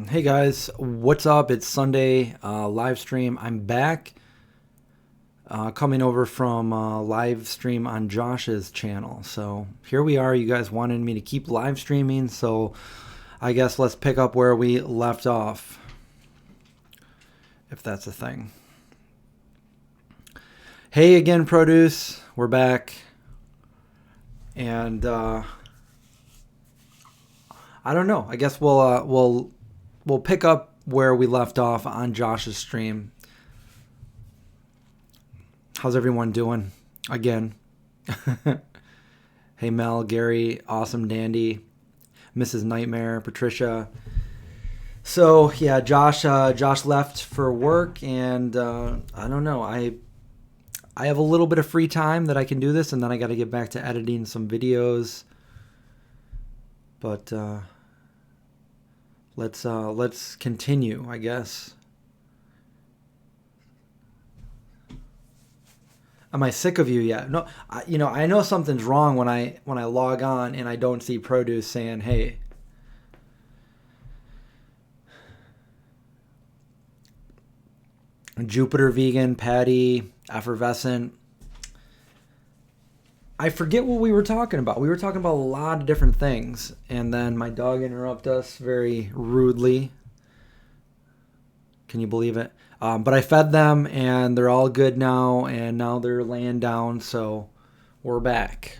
Hey guys, what's up? It's Sunday live stream. I'm back coming over from live stream on Josh's channel. So here we are. You guys wanted me to keep live streaming, so I guess let's pick up where we left off, if that's a thing. Hey again, Produce. We're back. And I don't know. I guess we'll pick up where we left off on Josh's stream. How's everyone doing? Again. Hey Mel, Gary, Awesome Dandy, Mrs. Nightmare, Patricia. So yeah, Josh left for work, and I don't know. I have a little bit of free time that I can do this, and then I got to get back to editing some videos. But let's continue, I guess. Am I sick of you yet? No, I know something's wrong when I log on and I don't see Produce saying, "Hey." Jupiter Vegan, Patty, Effervescent. I forget what we were talking about. We were talking about a lot of different things, and then my dog interrupted us very rudely. Can you believe it? But I fed them, and they're all good now, and now they're laying down, so we're back.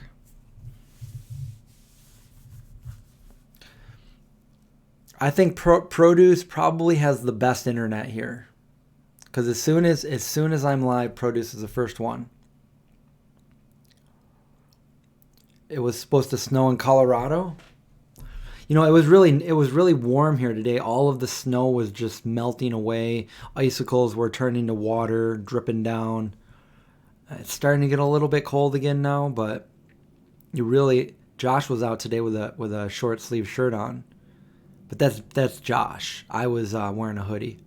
I think Produce probably has the best internet here, because as soon as I'm live, Produce is the first one. It was supposed to snow in Colorado. It was really warm here today. All of the snow was just melting away. Icicles were turning to water, dripping down. It's starting to get a little bit cold again now, but Josh was out today with a short sleeve shirt on. But that's Josh. I was wearing a hoodie.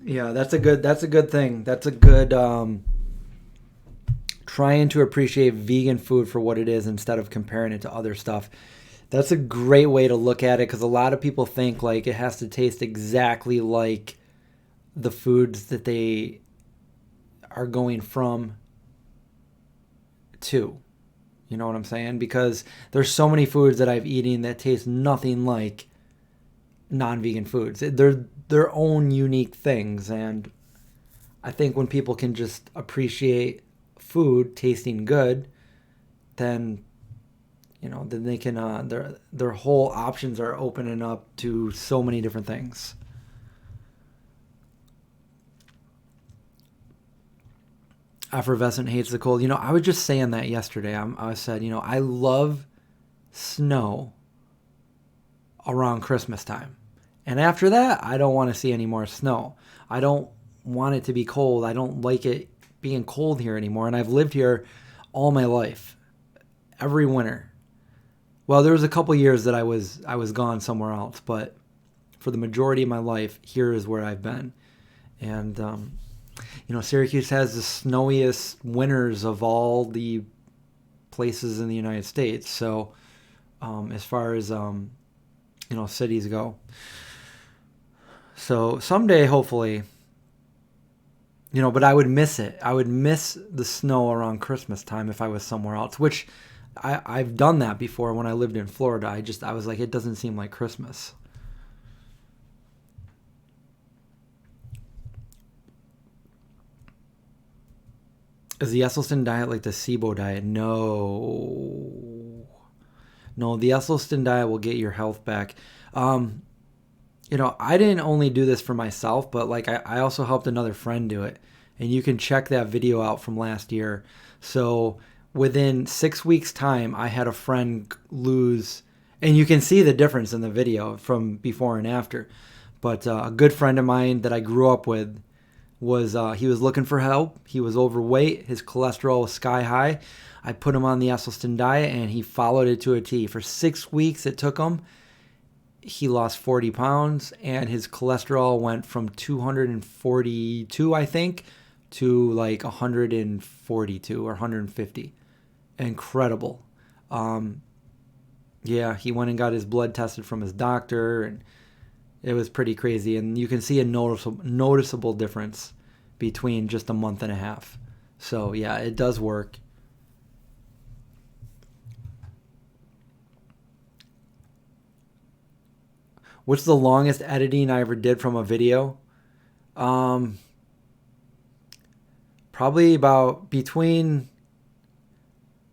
Yeah, that's a good thing. That's a good trying to appreciate vegan food for what it is instead of comparing it to other stuff. That's a great way to look at it, because a lot of people think like it has to taste exactly like the foods that they are going from to. You know what I'm saying? Because there's so many foods that I've eaten that taste nothing like non-vegan foods. They're their own unique things, and I think when people can just appreciate food tasting good, then then they can their whole options are opening up to so many different things. Effervescent hates the cold. I was just saying that yesterday. I said, I love snow around Christmas time. And after that, I don't want to see any more snow. I don't want it to be cold. I don't like it being cold here anymore. And I've lived here all my life, every winter. Well, there was a couple years that I was gone somewhere else, but for the majority of my life, here is where I've been. And Syracuse has the snowiest winters of all the places in the United States. So, as far as cities go. So someday, hopefully, but I would miss it. I would miss the snow around Christmas time if I was somewhere else, which I've done that before when I lived in Florida. I was like, it doesn't seem like Christmas. Is the Esselstyn diet like the SIBO diet? No, the Esselstyn diet will get your health back. I didn't only do this for myself, but like I also helped another friend do it. And you can check that video out from last year. So within 6 weeks' time, I had a friend lose, and you can see the difference in the video from before and after. But a good friend of mine that I grew up with he was looking for help. He was overweight. His cholesterol was sky high. I put him on the Esselstyn diet, and he followed it to a T. For 6 weeks it took him. He lost 40 pounds, and his cholesterol went from 242, I think, to like 142 or 150. Incredible. Yeah, he went and got his blood tested from his doctor, and it was pretty crazy. And you can see a noticeable difference between just a month and a half. So yeah, it does work. What's the longest editing I ever did from a video? Um, probably about between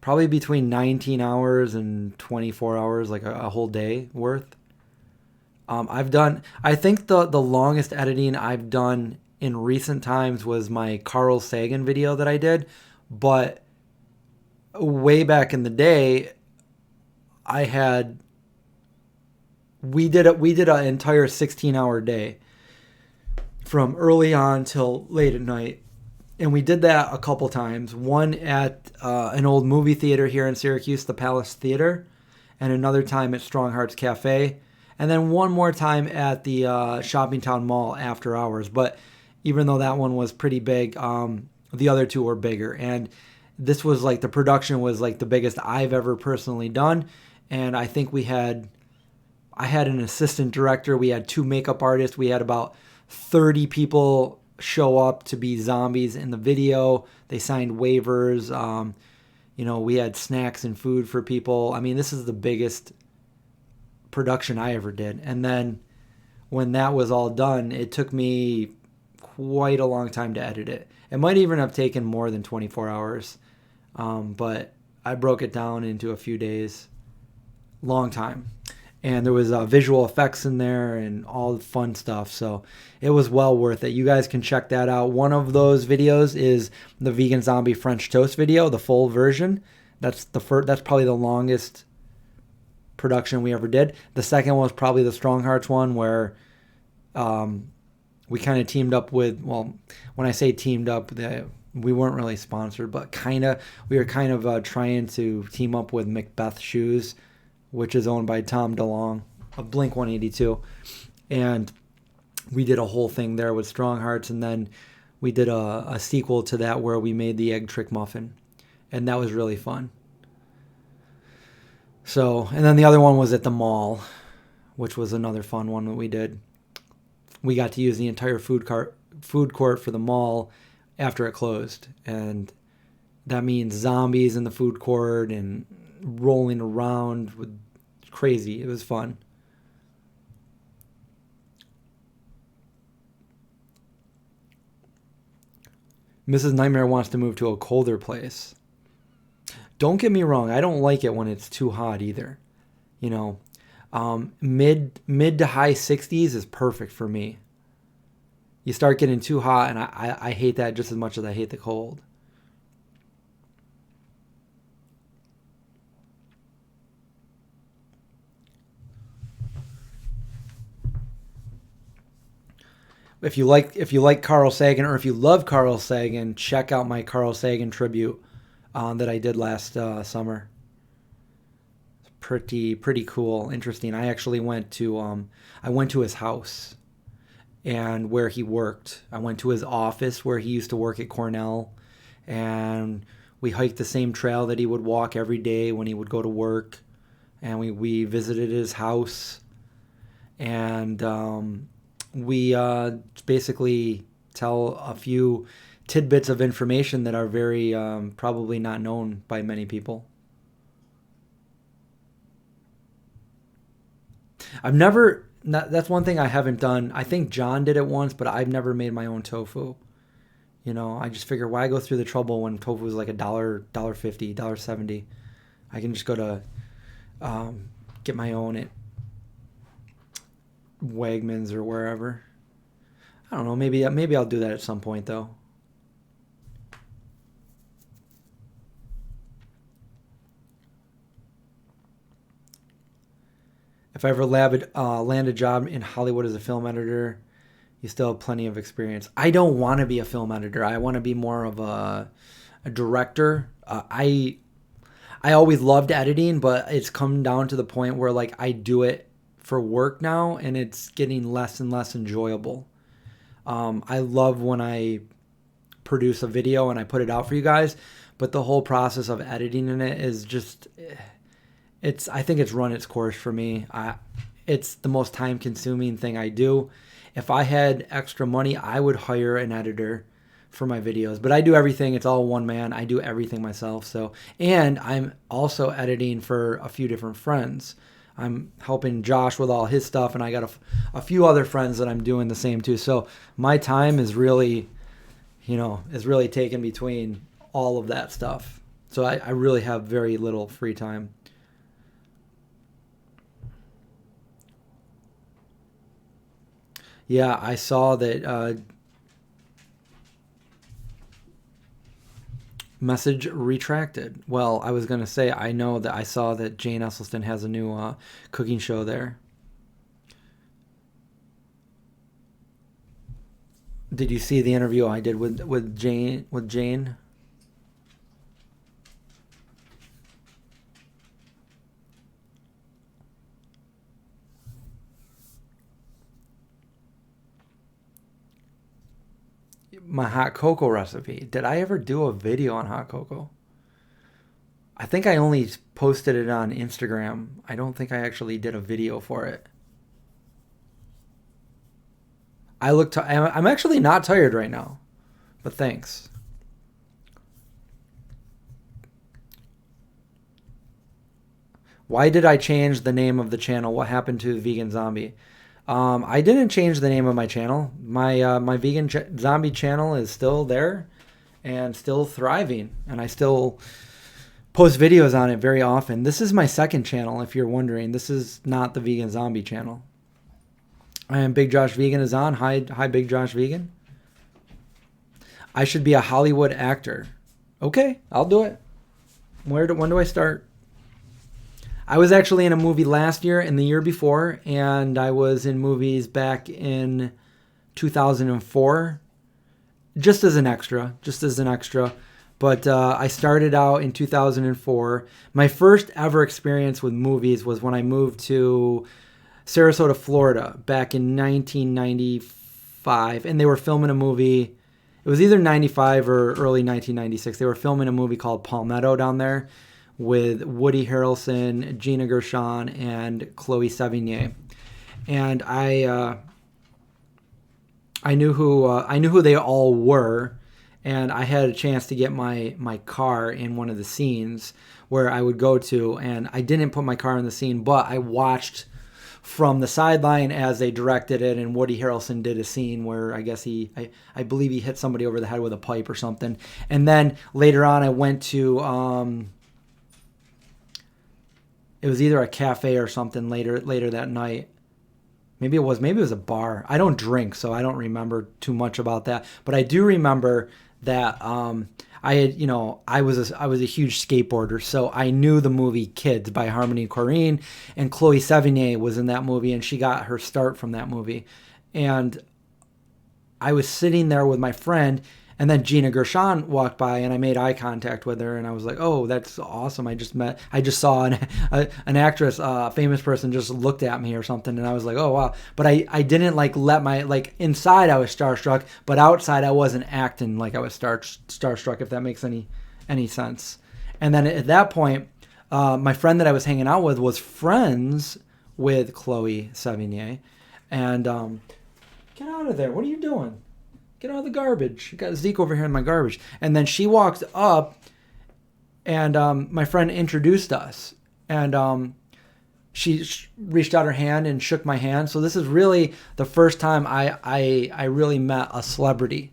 19 hours and 24 hours, like a whole day worth. I think the longest editing I've done in recent times was my Carl Sagan video that I did, but way back in the day, I had we did an entire 16-hour day from early on till late at night. And we did that a couple times. One at an old movie theater here in Syracuse, the Palace Theater, and another time at Strong Hearts Cafe, and then one more time at the Shopping Town Mall after hours. But even though that one was pretty big, the other two were bigger. And this was like the production was like the biggest I've ever personally done. And I think I had an assistant director, we had 2 makeup artists, we had about 30 people show up to be zombies in the video. They signed waivers. We had snacks and food for people. I mean, this is the biggest production I ever did. And then when that was all done, it took me quite a long time to edit it. It might even have taken more than 24 hours. But I broke it down into a few days. Long time. And there was visual effects in there and all the fun stuff. So it was well worth it. You guys can check that out. One of those videos is the Vegan Zombie French Toast video, the full version. That's probably the longest production we ever did. The second one was probably the Strong Hearts one, where we kind of teamed up with, well, when I say teamed up, we weren't really sponsored, but we were kind of trying to team up with Macbeth Shoes, which is owned by Tom DeLonge of Blink-182. And we did a whole thing there with Strong Hearts, and then we did a sequel to that where we made the egg trick muffin. And that was really fun. So, and then the other one was at the mall, which was another fun one that we did. We got to use the entire food court for the mall after it closed. And that means zombies in the food court and rolling around with crazy. It was fun. Mrs. Nightmare wants to move to a colder place. Don't get me wrong, I don't like it when it's too hot either. Mid to high 60s is perfect for me. You start getting too hot, and I hate that just as much as I hate the cold. If you like Carl Sagan, or if you love Carl Sagan, check out my Carl Sagan tribute that I did last summer. It's pretty cool, interesting. I actually went to his house and where he worked. I went to his office where he used to work at Cornell, and we hiked the same trail that he would walk every day when he would go to work, and we visited his house, and we basically tell a few tidbits of information that are very probably not known by many people. That's one thing I haven't done. I think John did it once, but I've never made my own tofu. I just figure, why go through the trouble when tofu is like $1.50, $1.70. I can just go to get my own at Wegmans or wherever. I don't know. Maybe I'll do that at some point though. If I ever land a job in Hollywood as a film editor, you still have plenty of experience. I don't want to be a film editor. I want to be more of a director. I always loved editing, but it's come down to the point where like I do it for work now, and it's getting less and less enjoyable. I love when I produce a video and I put it out for you guys, but the whole process of editing in it is just, I think it's run its course for me. It's the most time consuming thing I do. If I had extra money, I would hire an editor for my videos, but I do everything. It's all one man. I do everything myself. So, and I'm also editing for a few different friends. I'm helping Josh with all his stuff, and I got a few other friends that I'm doing the same too. So my time is really, taken between all of that stuff. So I really have very little free time. Yeah, I saw that message retracted. Well, I was going to say, I know that I saw that Jane Esselstyn has a new cooking show there. Did you see the interview I did with Jane? My hot cocoa recipe. Did I ever do a video on hot cocoa? I think I only posted it on Instagram. I don't think I actually did a video for it. I'm actually not tired right now, but thanks. Why did I change the name of the channel? What happened to Vegan Zombie? I didn't change the name of my channel. My Vegan Zombie channel is still there and still thriving, and I still post videos on it very often. This is my second channel, if you're wondering. This is not the Vegan Zombie channel. I am Big Josh Vegan is on. Hi, Big Josh Vegan. I should be a Hollywood actor. Okay, I'll do it. When do I start? I was actually in a movie last year and the year before, and I was in movies back in 2004, just as an extra. But I started out in 2004. My first ever experience with movies was when I moved to Sarasota, Florida, back in 1995, and they were filming a movie. It was either 95 or early 1996. They were filming a movie called Palmetto down there, with Woody Harrelson, Gina Gershon, and Chloe Sevigny, and I knew who they all were, and I had a chance to get my car in one of the scenes where I would go to, and I didn't put my car in the scene, but I watched from the sideline as they directed it, and Woody Harrelson did a scene where I guess I believe he hit somebody over the head with a pipe or something, and then later on I went to it was either a cafe or something later that night. Maybe it was a bar. I don't drink, so I don't remember too much about that. But I do remember that I was a huge skateboarder, so I knew the movie Kids by Harmony Korine, and Chloe Sevigny was in that movie, and she got her start from that movie. And I was sitting there with my friend, and then Gina Gershon walked by, and I made eye contact with her, and I was like, "Oh, that's awesome! I just saw an actress, a famous person, just looked at me or something," and I was like, "Oh wow!" But I didn't let my inside I was starstruck, but outside I wasn't acting like I was starstruck, if that makes any sense. And then at that point, my friend that I was hanging out with was friends with Chloe Sevigny, and get out of there! What are you doing? Get out of the garbage. You got Zeke over here in my garbage. And then she walked up, and my friend introduced us. And she reached out her hand and shook my hand. So this is really the first time I really met a celebrity.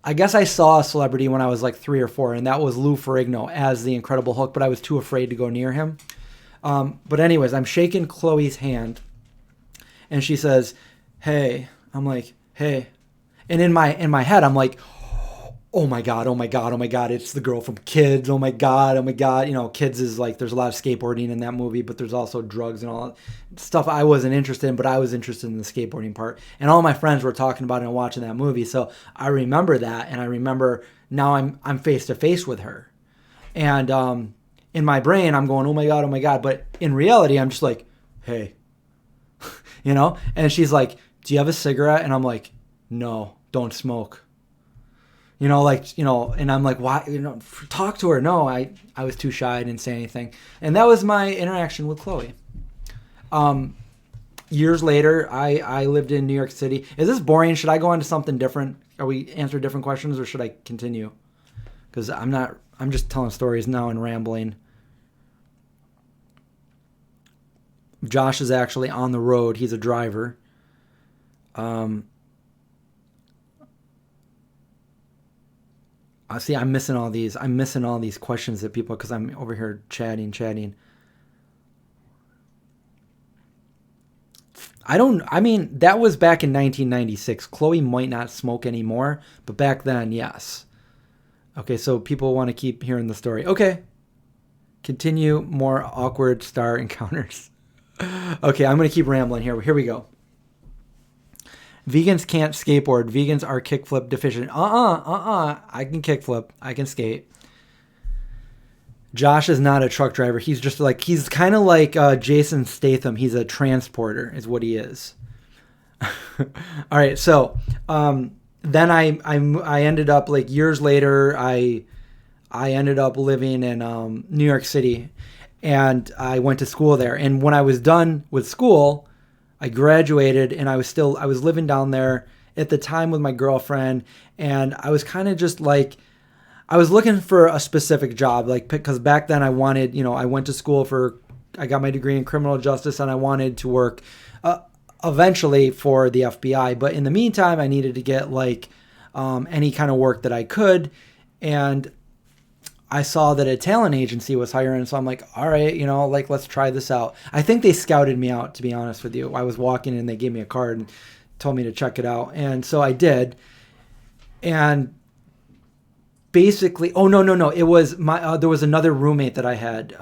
I guess I saw a celebrity when I was like 3 or 4, and that was Lou Ferrigno as the Incredible Hulk, but I was too afraid to go near him. But anyways, I'm shaking Chloe's hand, and she says, "Hey." I'm like, "Hey." And in my head, I'm like, oh my God, it's the girl from Kids. Oh my God. You know, Kids is like, there's a lot of skateboarding in that movie, but there's also drugs and all that stuff I wasn't interested in, but I was interested in the skateboarding part. And all my friends were talking about it and watching that movie. So I remember that, and I remember now I'm face to face with her. And in my brain, I'm going, oh my God. But in reality, I'm just like, hey, you know? And she's like, do you have a cigarette? And I'm like, no. Don't smoke. And I'm like, why, talk to her. No, I was too shy. I didn't say anything. And that was my interaction with Chloe. Years later, I lived in New York City. Is this boring? Should I go on to something different? Are we answer different questions, or should I continue? Because I'm just telling stories now and rambling. Josh is actually on the road. He's a driver. See, I'm missing all these. I'm missing all these questions that people, because I'm over here chatting. That was back in 1996. Chloe might not smoke anymore, but back then, yes. Okay, so people want to keep hearing the story. Okay. Continue more awkward star encounters. Okay, I'm going to keep rambling here. Here we go. Vegans can't skateboard. Vegans are kickflip deficient. I can kickflip. I can skate. Josh is not a truck driver. He's just like, he's kind of like Jason Statham. He's a transporter is what he is. All right. So then I ended up, like, years later, I ended up living in New York City, and I went to school there. And when I was done with school, I graduated, and I was living down there at the time with my girlfriend. And I was kind of just like, I was looking for a specific job, like, because back then I wanted, I went to school I got my degree in criminal justice, and I wanted to work eventually for the FBI. But in the meantime, I needed to get like any kind of work that I could. And I saw that a talent agency was hiring. So I'm like, all right, let's try this out. I think they scouted me out, to be honest with you. I was walking and they gave me a card and told me to check it out. And so I did. And basically, no. It was there was another roommate that I had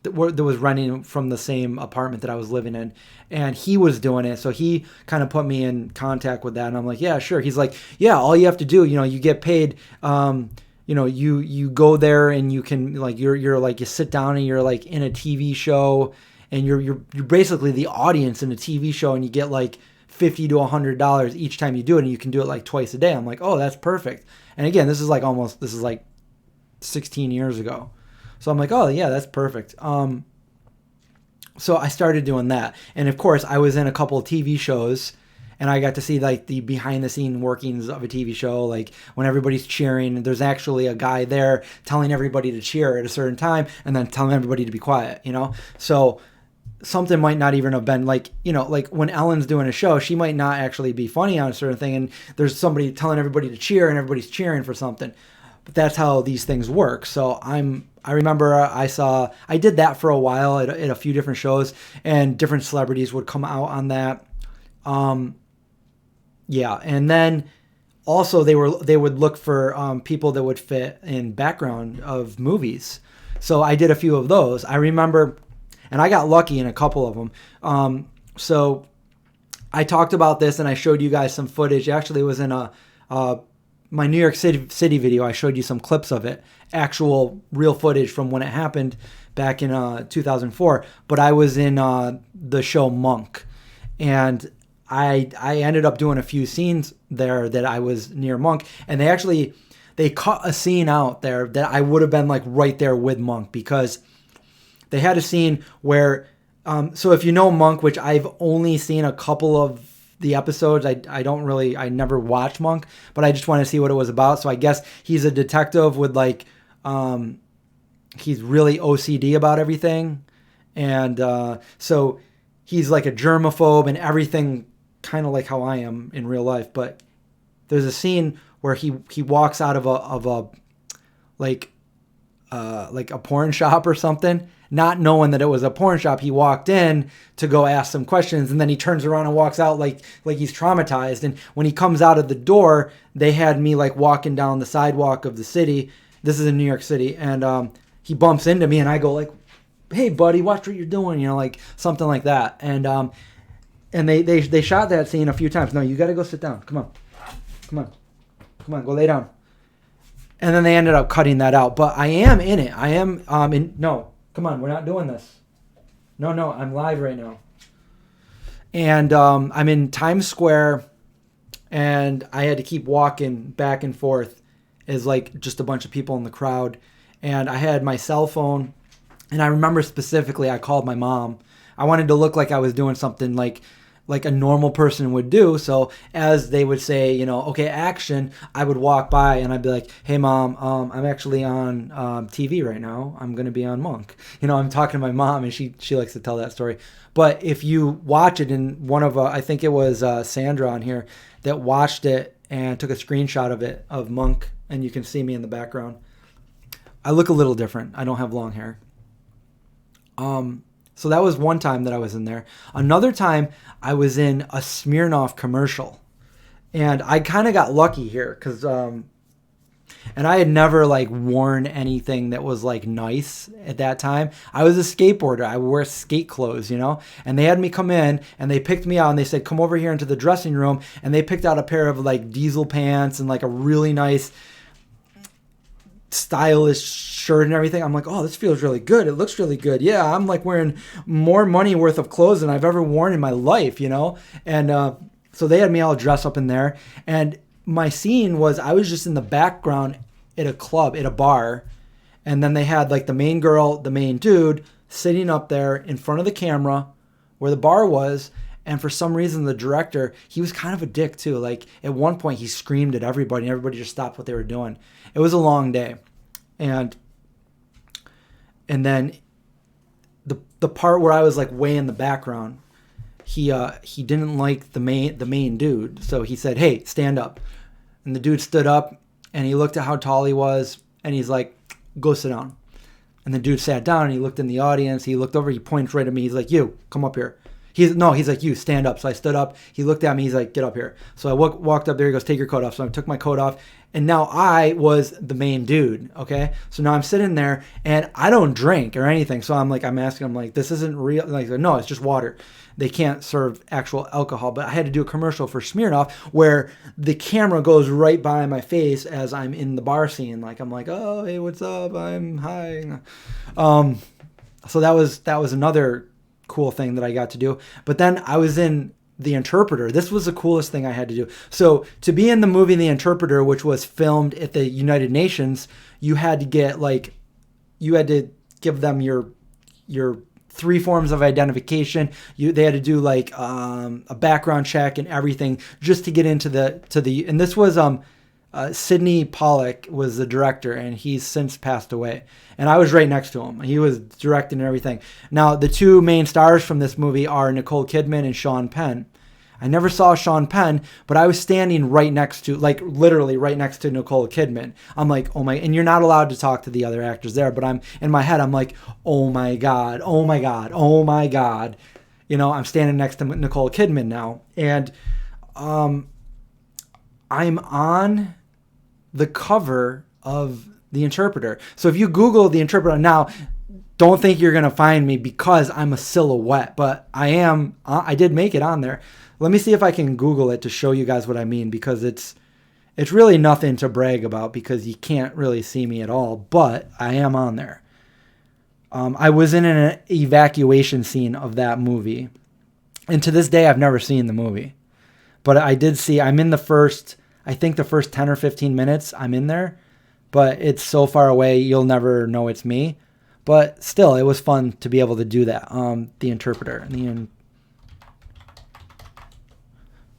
that was renting from the same apartment that I was living in, and he was doing it. So he kind of put me in contact with that, and I'm like, yeah, sure. He's like, yeah, all you have to do, you get paid. You go there and you can, like, you're like, you sit down and you're like in a TV show, and you're basically the audience in a TV show, and you get like $50 to $100 each time you do it, and you can do it like twice a day. I'm like, oh, that's perfect. And again, this is like 16 years ago. So I'm like, oh yeah, that's perfect. So I started doing that. And of course I was in a couple of TV shows, and I got to see like the behind the scene workings of a TV show. Like when everybody's cheering, there's actually a guy there telling everybody to cheer at a certain time and then telling everybody to be quiet, So something might not even have been like, like when Ellen's doing a show, she might not actually be funny on a certain thing, and there's somebody telling everybody to cheer and everybody's cheering for something. But that's how these things work. So I remember I did that for a while at a few different shows, and different celebrities would come out on that. Yeah. And then also they would look for people that would fit in background of movies. So I did a few of those. I remember, and I got lucky in a couple of them. So I talked about this and I showed you guys some footage. Actually, it was in my New York City video. I showed you some clips of it, actual real footage from when it happened back in 2004. But I was in the show Monk, and I ended up doing a few scenes there that I was near Monk, and they cut a scene out there that I would have been like right there with Monk, because they had a scene where, so if you know Monk, which I've only seen a couple of the episodes, I never watched Monk, but I just want to see what it was about. So I guess he's a detective with like, he's really OCD about everything. And so he's like a germaphobe and everything, kind of like how I am in real life. But there's a scene where he walks out of a porn shop or something, not knowing that it was a porn shop. He walked in to go ask some questions, and then he turns around and walks out like he's traumatized. And when he comes out of the door, they had me like walking down the sidewalk of the city. This is in New York City. And he bumps into me, and I go like, hey buddy, watch what you're doing, like something like that. And they shot that scene a few times. No, you got to go sit down. Come on, go lay down. And then they ended up cutting that out. But I am in it. I am no, come on, we're not doing this. No, I'm live right now. And I'm in Times Square and I had to keep walking back and forth as like just a bunch of people in the crowd. And I had my cell phone, and I remember specifically I called my mom. I wanted to look like I was doing something like a normal person would do. So as they would say, you know, okay, action, I would walk by and I'd be like, hey mom, I'm actually on TV right now. I'm going to be on Monk. You know, I'm talking to my mom, and she likes to tell that story. But if you watch it in one of, I think it was Sandra on here that watched it and took a screenshot of it, of Monk, and you can see me in the background. I look a little different. I don't have long hair. So that was one time that I was in there. Another time I was in a Smirnoff commercial, and I kind of got lucky here because, and I had never like worn anything that was like nice at that time. I was a skateboarder. I wore skate clothes, you know, and they had me come in and they picked me out and they said, come over here into the dressing room. And they picked out a pair of like diesel pants and like a really nice stylish shirt and everything. I'm like, oh, this feels really good. It looks really good. Yeah, I'm like wearing more money worth of clothes than I've ever worn in my life, you know? And so they had me all dressed up in there. And my scene was I was just in the background at a club, at a bar. And then they had like the main girl, the main dude sitting up there in front of the camera where the bar was. And for some reason, the director, he was kind of a dick too. Like at one point he screamed at everybody and everybody just stopped what they were doing. It was a long day. And then the part where I was like way in the background, he didn't like the main dude. So he said, hey, stand up. And the dude stood up and he looked at how tall he was and he's like, go sit down. And the dude sat down and he looked in the audience. He looked over, he points right at me. He's like, you, come up here. He's like, you, stand up. So I stood up. He looked at me. He's like, get up here. So I walked up there. He goes, take your coat off. So I took my coat off. And now I was the main dude, okay? So now I'm sitting there, and I don't drink or anything. So I'm asking him, like, this isn't real? Like, no, it's just water. They can't serve actual alcohol. But I had to do a commercial for Smirnoff where the camera goes right by my face as I'm in the bar scene. Like, I'm like, oh, hey, what's up? I'm hi. So that was another cool thing that I got to do. But then I was in The Interpreter. This was the coolest thing I had to do. So to be in the movie The Interpreter, which was filmed at the United Nations, you had to give them your 3 forms of identification. They had to do like a background check and everything just to get into the and this was Sidney Pollack was the director, and he's since passed away. And I was right next to him. He was directing and everything. Now, the 2 main stars from this movie are Nicole Kidman and Sean Penn. I never saw Sean Penn, but I was standing right next to, like literally right next to Nicole Kidman. I'm like, oh my, and you're not allowed to talk to the other actors there, but I'm in my head, I'm like, oh my God, oh my God, oh my God. You know, I'm standing next to Nicole Kidman now. And I'm on the cover of The Interpreter. So if you Google The Interpreter now, don't think you're going to find me because I'm a silhouette, but I did make it on there. Let me see if I can Google it to show you guys what I mean, because it's really nothing to brag about because you can't really see me at all, but I am on there. I was in an evacuation scene of that movie. And to this day, I've never seen the movie, but I did see, I'm in the first 10 or 15 minutes I'm in there, but it's so far away, you'll never know it's me. But still, it was fun to be able to do that. The Interpreter.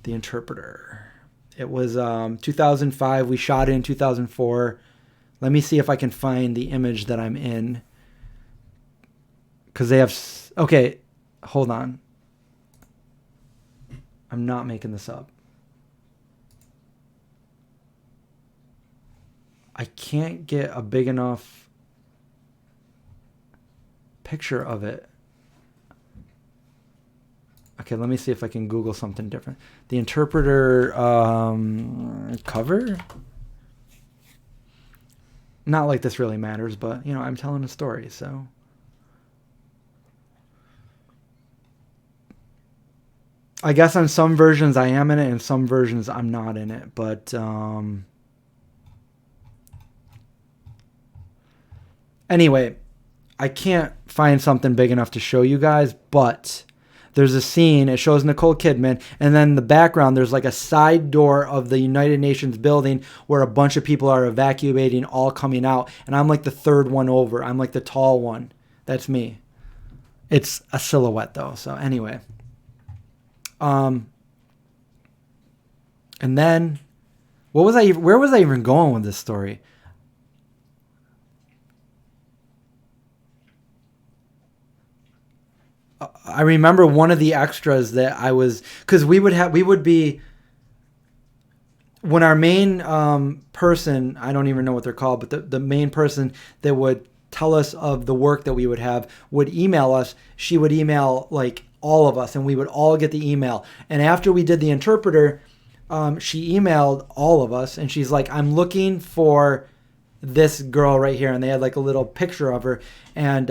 The Interpreter. It was 2005. We shot it in 2004. Let me see if I can find the image that I'm in. Because they have... Okay, hold on. I'm not making this up. I can't get a big enough picture of it. Okay, let me see if I can Google something different. The Interpreter cover? Not like this really matters, but, you know, I'm telling a story, so... I guess on some versions I am in it, and some versions I'm not in it, but... Anyway, I can't find something big enough to show you guys, but there's a scene, it shows Nicole Kidman, and then in the background there's like a side door of the United Nations building where a bunch of people are evacuating, all coming out, and I'm like the third one over. I'm like the tall one. That's me. It's a silhouette though. So anyway, and then where was I even going with this story? I remember one of the extras that I was, because we would be, when our main person, I don't even know what they're called, but the main person that would tell us of the work that we would have would email us. She would email like all of us, and we would all get the email. And after we did the interpreter, she emailed all of us, and she's like, I'm looking for this girl right here. And they had like a little picture of her, and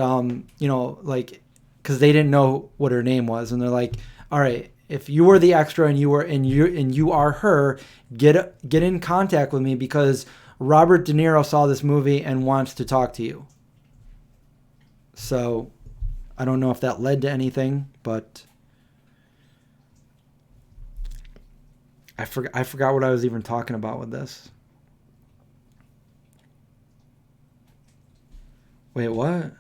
like, because they didn't know what her name was, and they're like, all right, if you were the extra and you are her, get in contact with me because Robert De Niro saw this movie and wants to talk to you. So I don't know if that led to anything, but I forgot what I was even talking about with this. Wait, what?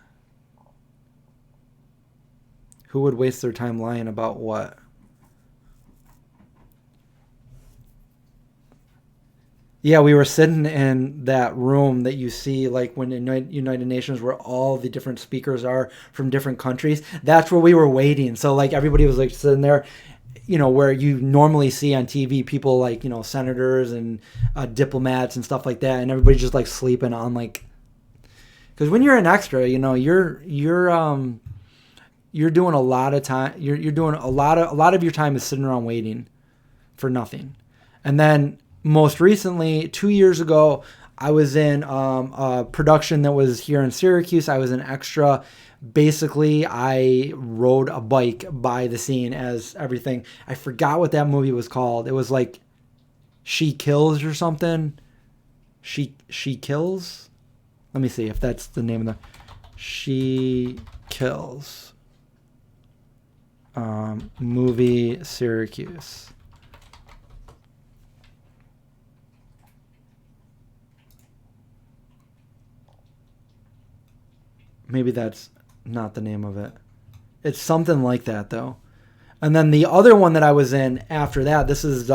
Who would waste their time lying about what? Yeah, we were sitting in that room that you see like when in United Nations where all the different speakers are from different countries. That's where we were waiting. So like everybody was like sitting there, where you normally see on TV people like, senators and diplomats and stuff like that. And everybody's just like sleeping on like, because when you're an extra, you're doing a lot of time. You're doing a lot of your time is sitting around waiting for nothing. And then most recently, 2 years ago, I was in a production that was here in Syracuse. I was an extra. Basically, I rode a bike by the scene as everything. I forgot what that movie was called. It was like She Kills or something. She Kills? Let me see if that's the name of the... She Kills. Movie Syracuse. Maybe that's not the name of it. It's something like that though. And then the other one that I was in after that, this is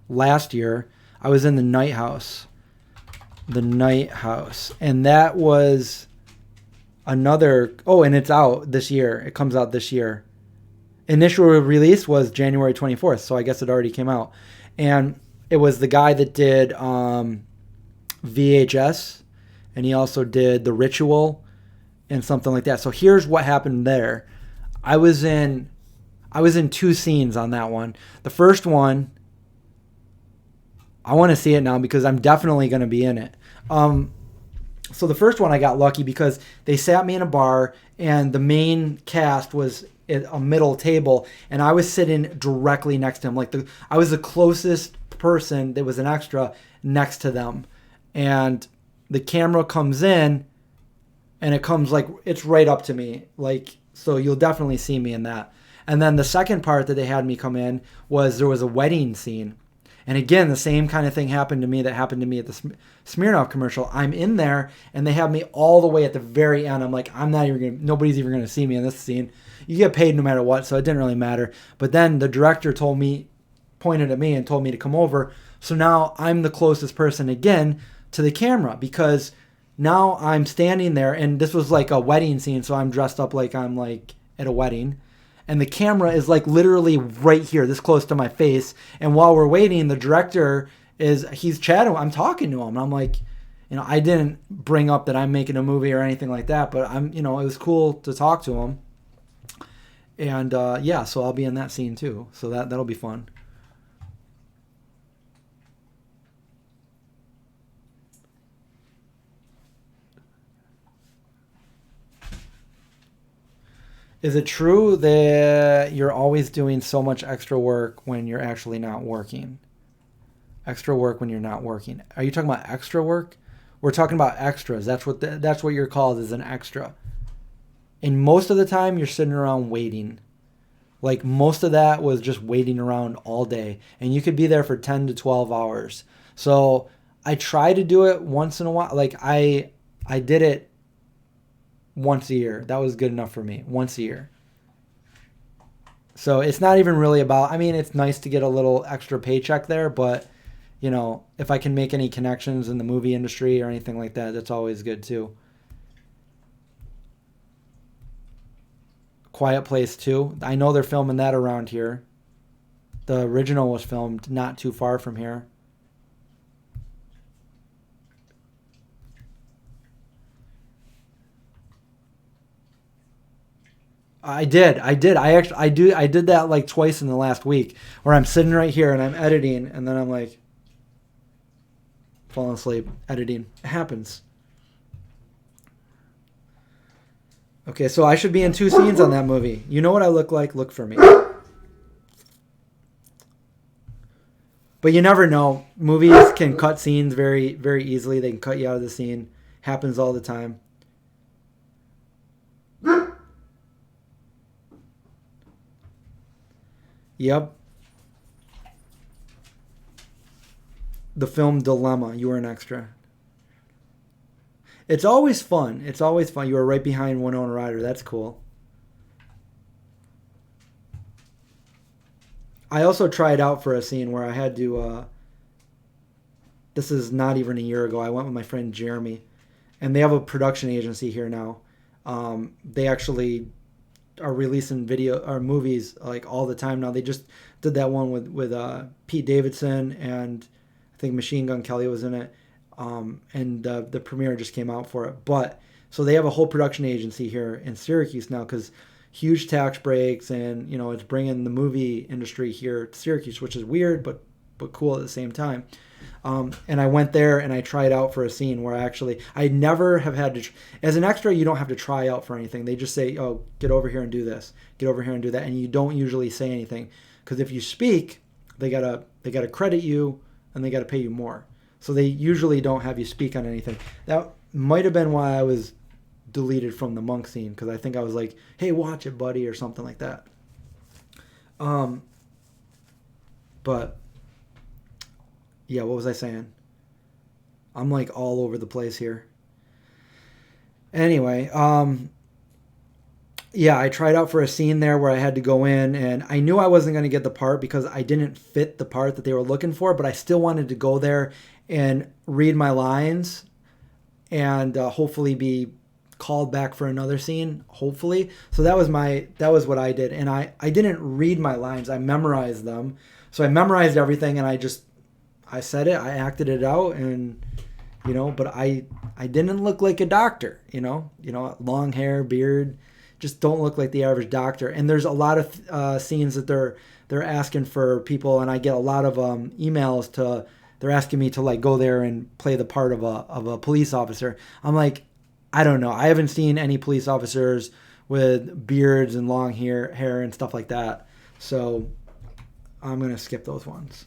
last year, I was in the Night House. The Night House. And that was another, and it's out this year. It comes out this year. Initial release was January 24th, so I guess it already came out. And it was the guy that did VHS, and he also did The Ritual and something like that. So here's what happened there. I was in 2 scenes on that one. The first one, I want to see it now because I'm definitely going to be in it. So the first one I got lucky because they sat me in a bar and the main cast was at a middle table and I was sitting directly next to him. I was the closest person that was an extra next to them. And the camera comes in and it comes it's right up to me. So you'll definitely see me in that. And then the second part that they had me come in was there was a wedding scene. And again, the same kind of thing happened to me that happened to me at the Smirnoff commercial. I'm in there, and they have me all the way at the very end. I'm like, nobody's even going to see me in this scene. You get paid no matter what, so it didn't really matter. But then the director pointed at me and told me to come over. So now I'm the closest person again to the camera because now I'm standing there, and this was like a wedding scene, so I'm dressed up like I'm at a wedding. And the camera is literally right here, this close to my face. And while we're waiting, the director he's chatting. I'm talking to him. And I'm like, I didn't bring up that I'm making a movie or anything like that, but it was cool to talk to him. And so I'll be in that scene too. So that'll be fun. Is it true that you're always doing so much extra work when you're actually not working? Extra work when you're not working. Are you talking about extra work? We're talking about extras. That's what you're called, is an extra. And most of the time, you're sitting around waiting. Like most of that was just waiting around all day, and you could be there for 10 to 12 hours. So I try to do it once in a while. Like I did it once a year. That was good enough for me. Once a year. So it's not even really about, I mean, it's nice to get a little extra paycheck there, but you know, if I can make any connections in the movie industry or anything like that, that's always good too. Quiet Place 2. I know they're filming that around here. The original was filmed not too far from here. I did. I did that like twice in the last week, where I'm sitting right here and I'm editing, and then I'm like falling asleep editing. It happens. Okay, so I should be in 2 scenes on that movie. You know what I look like? Look for me. But you never know. Movies can cut scenes very, very easily. They can cut you out of the scene. Happens all the time. Yep. The film Dilemma. You were an extra. It's always fun. It's always fun. You were right behind Winona Ryder. That's cool. I also tried out for a scene where I had to... this is not even a year ago. I went with my friend Jeremy. And they have a production agency here now. They actually are releasing video or movies like all the time now. They just did that one with Pete Davidson, and I think Machine Gun Kelly was in it. And the premiere just came out for it. But so they have a whole production agency here in Syracuse now, because huge tax breaks, and you know, it's bringing the movie industry here to Syracuse, which is weird but cool at the same time. And I went there and I tried out for a scene where I never have had to, as an extra, you don't have to try out for anything. They just say, oh, get over here and do this, get over here and do that. And you don't usually say anything, because if you speak, they gotta credit you and they gotta pay you more. So they usually don't have you speak on anything. That might have been why I was deleted from the monk scene, because I think I was like, hey, watch it, buddy, or something like that. But yeah, what was I saying? I'm like all over the place here. Anyway, yeah, I tried out for a scene there where I had to go in, and I knew I wasn't going to get the part because I didn't fit the part that they were looking for, but I still wanted to go there and read my lines and hopefully be called back for another scene, hopefully. So that was what I did. And I didn't read my lines. I memorized them. So I memorized everything, and I said it, I acted it out, and you know, but I didn't look like a doctor, you know, long hair, beard, just don't look like the average doctor. And there's a lot of scenes that they're asking for people, and I get a lot of emails they're asking me to like go there and play the part of a police officer. I'm like, I don't know. I haven't seen any police officers with beards and long hair and stuff like that. So I'm going to skip those ones.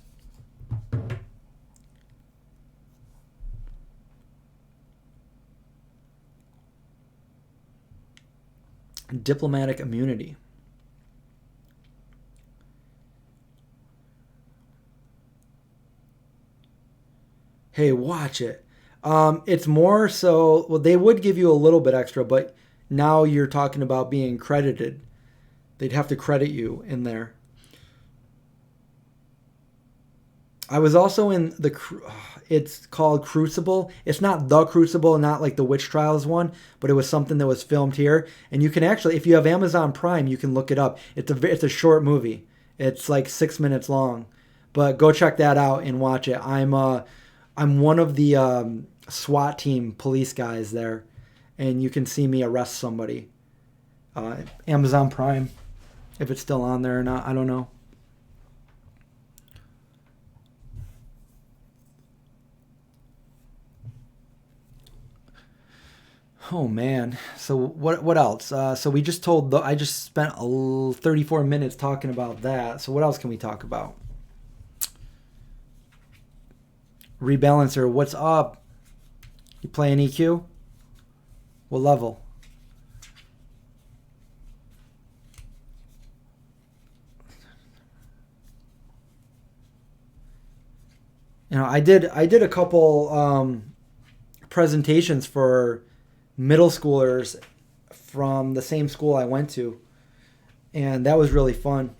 Diplomatic immunity. Hey, watch it. It's more so, well, they would give you a little bit extra, but now you're talking about being credited. They'd have to credit you in there. I was also in it's called Crucible. It's not The Crucible, not like the Witch Trials one, but it was something that was filmed here. And you can actually, if you have Amazon Prime, you can look it up. It's a short movie. It's like 6 minutes long, but go check that out and watch it. I'm one of the SWAT team police guys there, and you can see me arrest somebody. Amazon Prime, if it's still on there or not, I don't know. Oh man. So what else? So we just I just spent 34 minutes talking about that. So what else can we talk about? Rebalancer, what's up? You playing EQ? What level? I did a couple presentations for middle schoolers from the same school I went to, and that was really fun.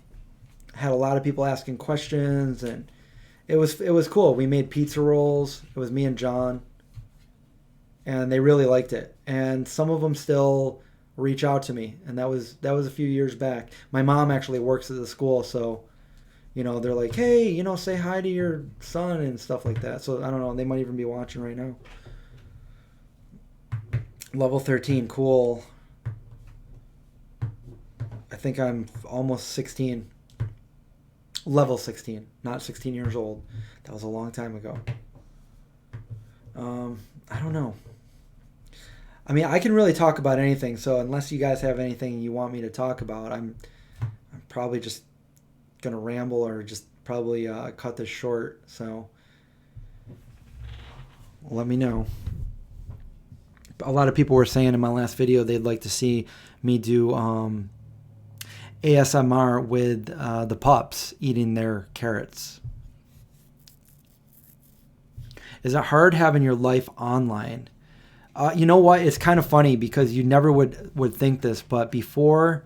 Had a lot of people asking questions, and it was cool. We made pizza rolls. It was me and John, and they really liked it. And some of them still reach out to me, and that was a few years back. My mom actually works at the school, so they're like, hey, say hi to your son and stuff like that. So I don't know, they might even be watching right now. Level 13, cool. I think I'm almost 16. Level 16, not 16 years old. That was a long time ago. I don't know. I mean, I can really talk about anything, so unless you guys have anything you want me to talk about, I'm probably just going to ramble or just probably cut this short, so let me know. A lot of people were saying in my last video they'd like to see me do ASMR with the pups eating their carrots. Is it hard having your life online? You know what? It's kind of funny because you never would think this, but before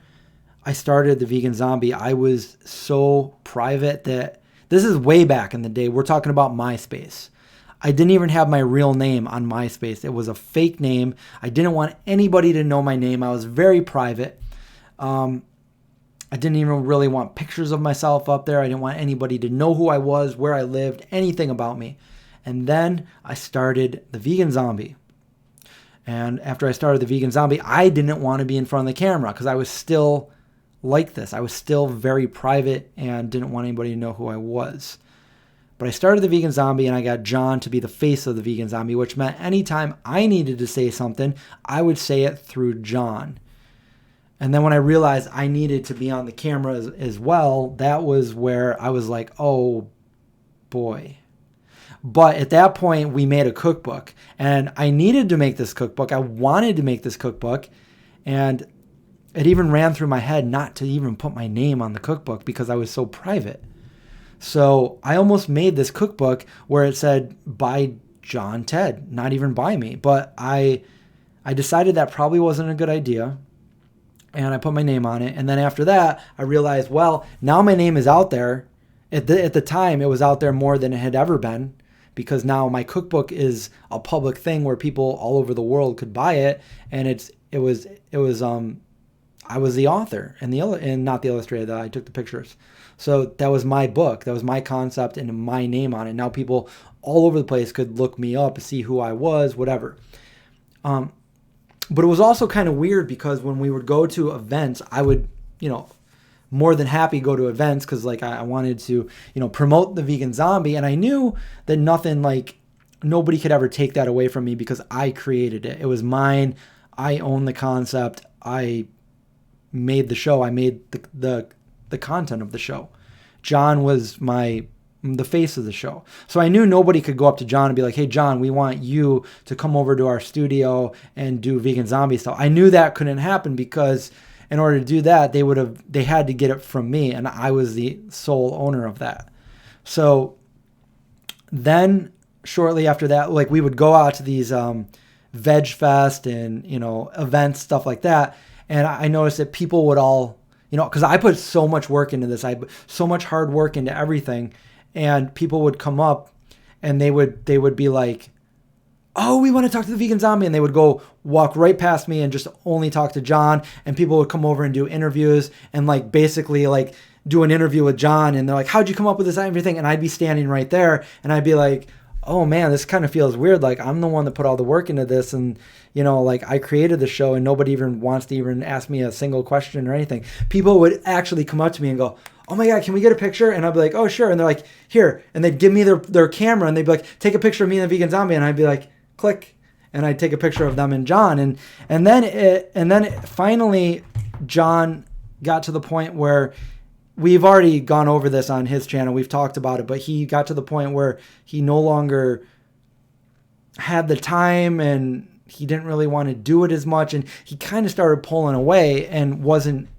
I started the Vegan Zombie, I was so private that this is way back in the day. We're talking about MySpace. I didn't even have my real name on MySpace. It was a fake name. I didn't want anybody to know my name. I was very private. I didn't even really want pictures of myself up there. I didn't want anybody to know who I was, where I lived, anything about me. And then I started the Vegan Zombie. And after I started the Vegan Zombie, I didn't want to be in front of the camera because I was still like this. I was still very private and didn't want anybody to know who I was. But I started the Vegan Zombie and I got John to be the face of the Vegan Zombie, which meant anytime I needed to say something, I would say it through John. And then when I realized I needed to be on the camera as well, that was where I was like, oh boy. But at that point, we made a cookbook. And I needed to make this cookbook. I wanted to make this cookbook. And it even ran through my head not to even put my name on the cookbook because I was so private. So I almost made this cookbook where it said by John Ted, not even by me. But I decided that probably wasn't a good idea. And I put my name on it. And then after that, I realized, well, now my name is out there. At the time, it was out there more than it had ever been. Because now my cookbook is a public thing where people all over the world could buy it. And I was the author and not the illustrator. I took the pictures. So that was my book. That was my concept and my name on it. Now people all over the place could look me up, see who I was, whatever. But it was also kind of weird because when we would go to events, I would, more than happy go to events because I wanted to, promote the Vegan Zombie. And I knew that nobody could ever take that away from me because I created it. It was mine. I own the concept. I made the show. I made the content of the show. John was the face of the show. So I knew nobody could go up to John and be like, hey, John, we want you to come over to our studio and do Vegan Zombie stuff. I knew that couldn't happen because in order to do that, they had to get it from me, and I was the sole owner of that. So then shortly after that, we would go out to these VegFest and, events, stuff like that. And I noticed that people would all, because I put so much work into this. I put so much hard work into everything. And people would come up and they would be like, oh, we want to talk to the Vegan Zombie. And they would go walk right past me and just only talk to John. And people would come over and do interviews and basically do an interview with John. And they're like, how'd you come up with this and everything? And I'd be standing right there and I'd be like, oh man, this kind of feels weird. I'm the one that put all the work into this. And, I created the show and nobody even wants to even ask me a single question or anything. People would actually come up to me and go, oh my God, can we get a picture? And I'd be like, oh, sure. And they're like, here. And they'd give me their camera and they'd be like, take a picture of me and the Vegan Zombie. And I'd be like, click. And I'd take a picture of them and John. And then finally, John got to the point where we've already gone over this on his channel. We've talked about it, but he got to the point where he no longer had the time and he didn't really want to do it as much. And he kind of started pulling away and wasn't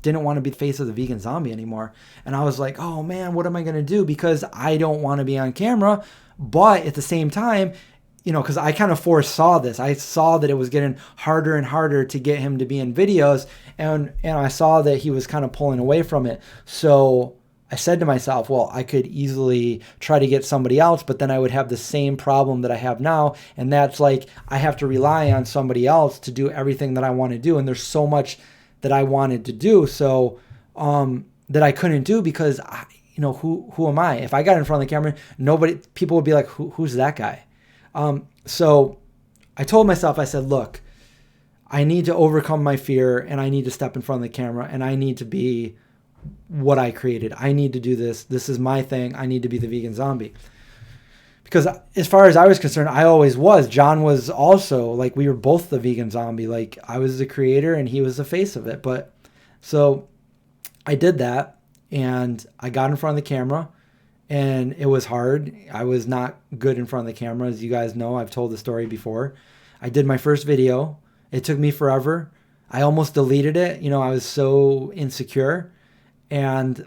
didn't want to be the face of the vegan zombie anymore. And I was like, oh man, what am I going to do? Because I don't want to be on camera. But at the same time, because I kind of foresaw this. I saw that it was getting harder and harder to get him to be in videos. And I saw that he was kind of pulling away from it. So I said to myself, well, I could easily try to get somebody else, but then I would have the same problem that I have now. And that's like, I have to rely on somebody else to do everything that I want to do. And there's so much that I wanted to do. So, that I couldn't do because who am I? If I got in front of the camera, people would be like, who's that guy? So I told myself, I said, look, I need to overcome my fear and I need to step in front of the camera and I need to be what I created. I need to do this. This is my thing. I need to be the vegan zombie. Because as far as I was concerned, I always was. John was also, like, we were both the vegan zombie. Like, I was the creator and he was the face of it. But so I did that and I got in front of the camera and it was hard. I was not good in front of the camera. As you guys know, I've told the story before. I did my first video. It took me forever. I almost deleted it. I was so insecure and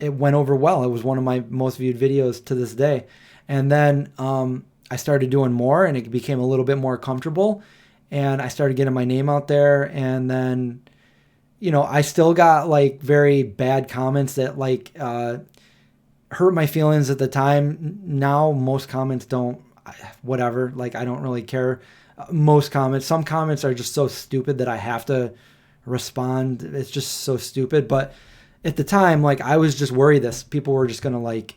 it went over well. It was one of my most viewed videos to this day. And then I started doing more and it became a little bit more comfortable and I started getting my name out there. And then, I still got like very bad comments that like hurt my feelings at the time. Now most comments don't, whatever, like I don't really care. Most comments, some comments are just so stupid that I have to respond. It's just so stupid. But at the time, like I was just worried that people were just going to like,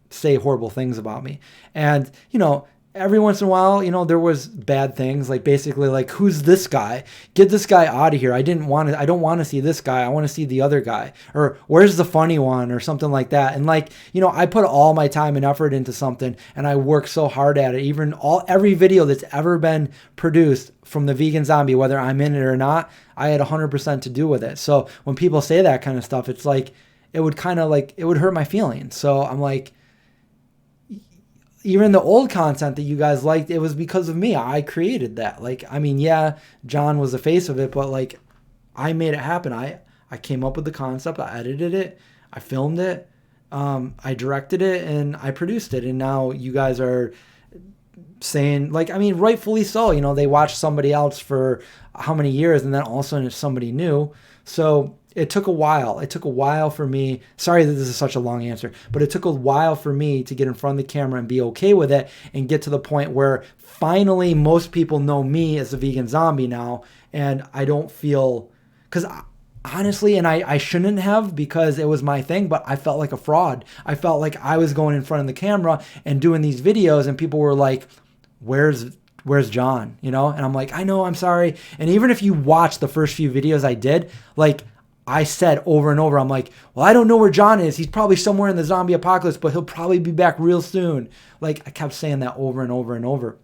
say horrible things about me. And, every once in a while, there was bad things, like basically like, who's this guy? Get this guy out of here. I don't want to see this guy. I want to see the other guy. Or where's the funny one or something like that. And like, I put all my time and effort into something and I work so hard at it. Every video that's ever been produced from the Vegan Zombie, whether I'm in it or not, I had 100% to do with it. So when people say that kind of stuff, it's like, it would hurt my feelings. So I'm like, even the old content that you guys liked, it was because of me. I created that. Like, I mean, yeah, John was the face of it, but like I made it happen. I came up with the concept. I edited it. I filmed it. I directed it and I produced it. And now you guys are saying, like, I mean, rightfully so, they watched somebody else for how many years and then all of a sudden it's somebody new. So it took a while. It took a while for me. Sorry that this is such a long answer, but it took a while for me to get in front of the camera and be okay with it and get to the point where finally most people know me as a vegan zombie now. And I don't feel, because honestly, and I shouldn't have because it was my thing, but I felt like a fraud. I felt like I was going in front of the camera and doing these videos and people were like, where's John? And I'm like, I know, I'm sorry. And even if you watch the first few videos I did, like, I said over and over, I'm like, well, I don't know where John is. He's probably somewhere in the zombie apocalypse, but he'll probably be back real soon. Like, I kept saying that over and over and over.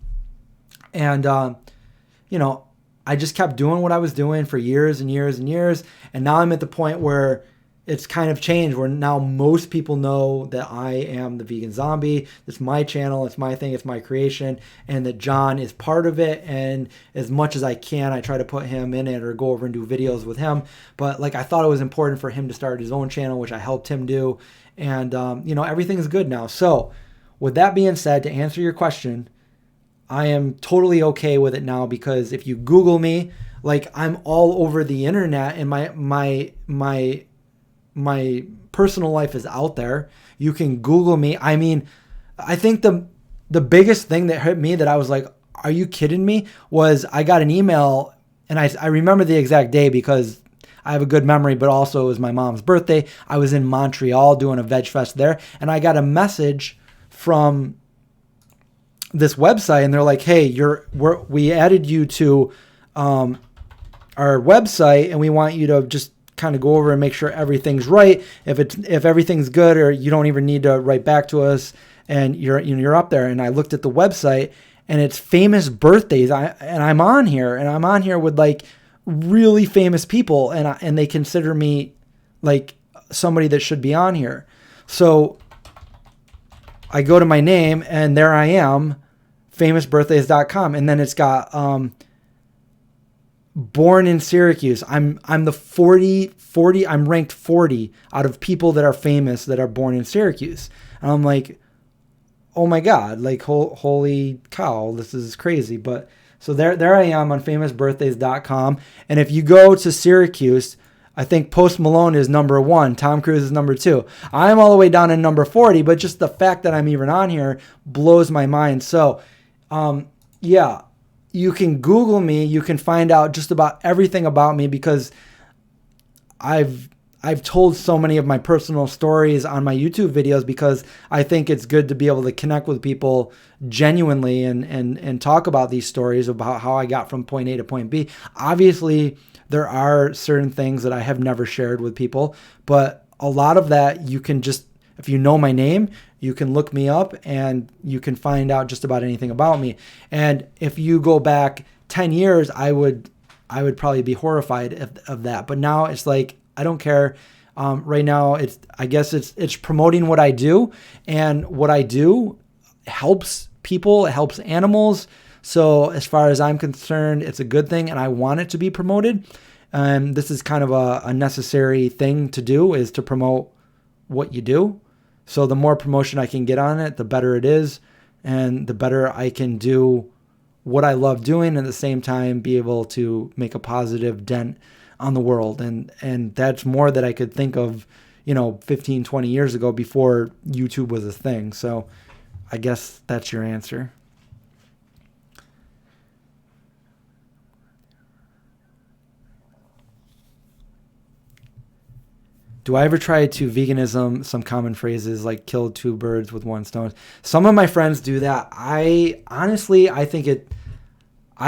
And, I just kept doing what I was doing for years and years and years. And now I'm at the point where it's kind of changed, where now most people know that I am the vegan zombie. It's my channel. It's my thing. It's my creation. And that John is part of it. And as much as I can, I try to put him in it or go over and do videos with him. But like, I thought it was important for him to start his own channel, which I helped him do. And, everything's good now. So with that being said, to answer your question, I am totally okay with it now, because if you Google me, like, I'm all over the internet and my personal life is out there. You can Google me. I mean, I think the biggest thing that hit me that I was like, are you kidding me? Was I got an email, and I remember the exact day because I have a good memory, but also it was my mom's birthday. I was in Montreal doing a VegFest there, and I got a message from this website, and they're like, hey, we added you to our website, and we want you to just kind of go over and make sure everything's right. If everything's good, or you don't even need to write back to us, and you're up there. And I looked at the website, and it's famous birthdays. I'm on here, and I'm on here with like really famous people, and they consider me like somebody that should be on here. So I go to my name, and there I am, famousbirthdays.com, and then it's got born in Syracuse. I'm the 40, I'm ranked 40 out of people that are famous that are born in Syracuse. And I'm like, oh my God, like holy cow, this is crazy. But so there I am on famousbirthdays.com. And if you go to Syracuse, I think Post Malone is number 1. Tom Cruise is number 2. I'm all the way down in number 40, but just the fact that I'm even on here blows my mind. So, yeah, you can Google me. You can find out just about everything about me because I've told so many of my personal stories on my YouTube videos because I think it's good to be able to connect with people genuinely and talk about these stories about how I got from point A to point B. Obviously, there are certain things that I have never shared with people, but a lot of that you can just, if you know my name, you can look me up and you can find out just about anything about me. And if you go back 10 years, I would probably be horrified of that. But now it's like, I don't care. Right now, I guess it's promoting what I do, and what I do helps people, it helps animals. So as far as I'm concerned, it's a good thing, and I want it to be promoted. And this is kind of a necessary thing to do, is to promote what you do. So the more promotion I can get on it, the better it is, and the better I can do what I love doing, and at the same time be able to make a positive dent on the world. And that's more that I could think of, 15, 20 years ago before YouTube was a thing. So I guess that's your answer. Do I ever try to veganism some common phrases like kill 2 birds with 1 stone? Some of my friends do that. I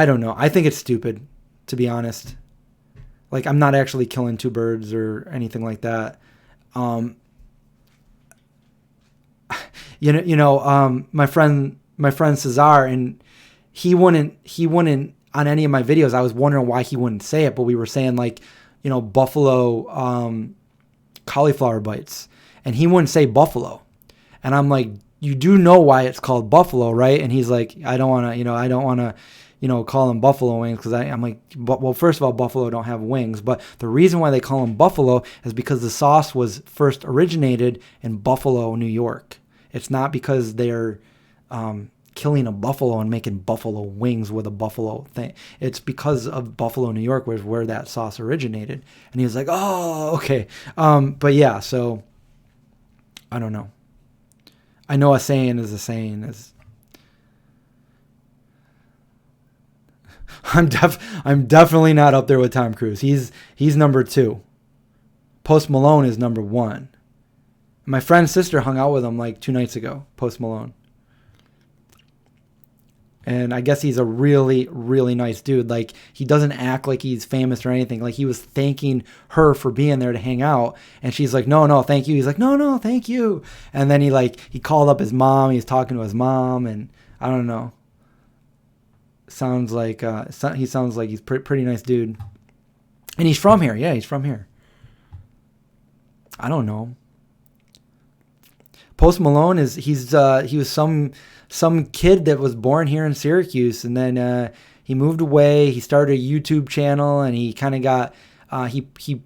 don't know. I think it's stupid, to be honest. Like, I'm not actually killing 2 birds or anything like that. My friend Cesar, and he wouldn't on any of my videos. I was wondering why he wouldn't say it, but we were saying like, buffalo cauliflower bites, and he wouldn't say buffalo. And I'm like, you do know why it's called buffalo, right? And he's like, I don't want to, call them buffalo wings, because I'm like, well, first of all, buffalo don't have wings, but the reason why they call them buffalo is because the sauce was first originated in Buffalo, New York. It's not because they're killing a buffalo and making buffalo wings with a buffalo thing. It's because of Buffalo, New York, where that sauce originated. And he was like, oh, okay. But yeah, so I don't know. I know a saying is a saying. I'm definitely not up there with Tom Cruise. He's number 2. Post Malone is number 1. My friend's sister hung out with him like 2 nights ago, Post Malone. And I guess he's a really, really nice dude. Like, he doesn't act like he's famous or anything. Like, he was thanking her for being there to hang out. And she's like, no, thank you. He's like, no, thank you. And then he called up his mom. He's talking to his mom. And I don't know. Sounds like, he sounds like he's pretty nice dude. And he's from here. Yeah, he's from here. I don't know. Post Malone he was some kid that was born here in Syracuse, and then he moved away. He started a YouTube channel, and he kind of got he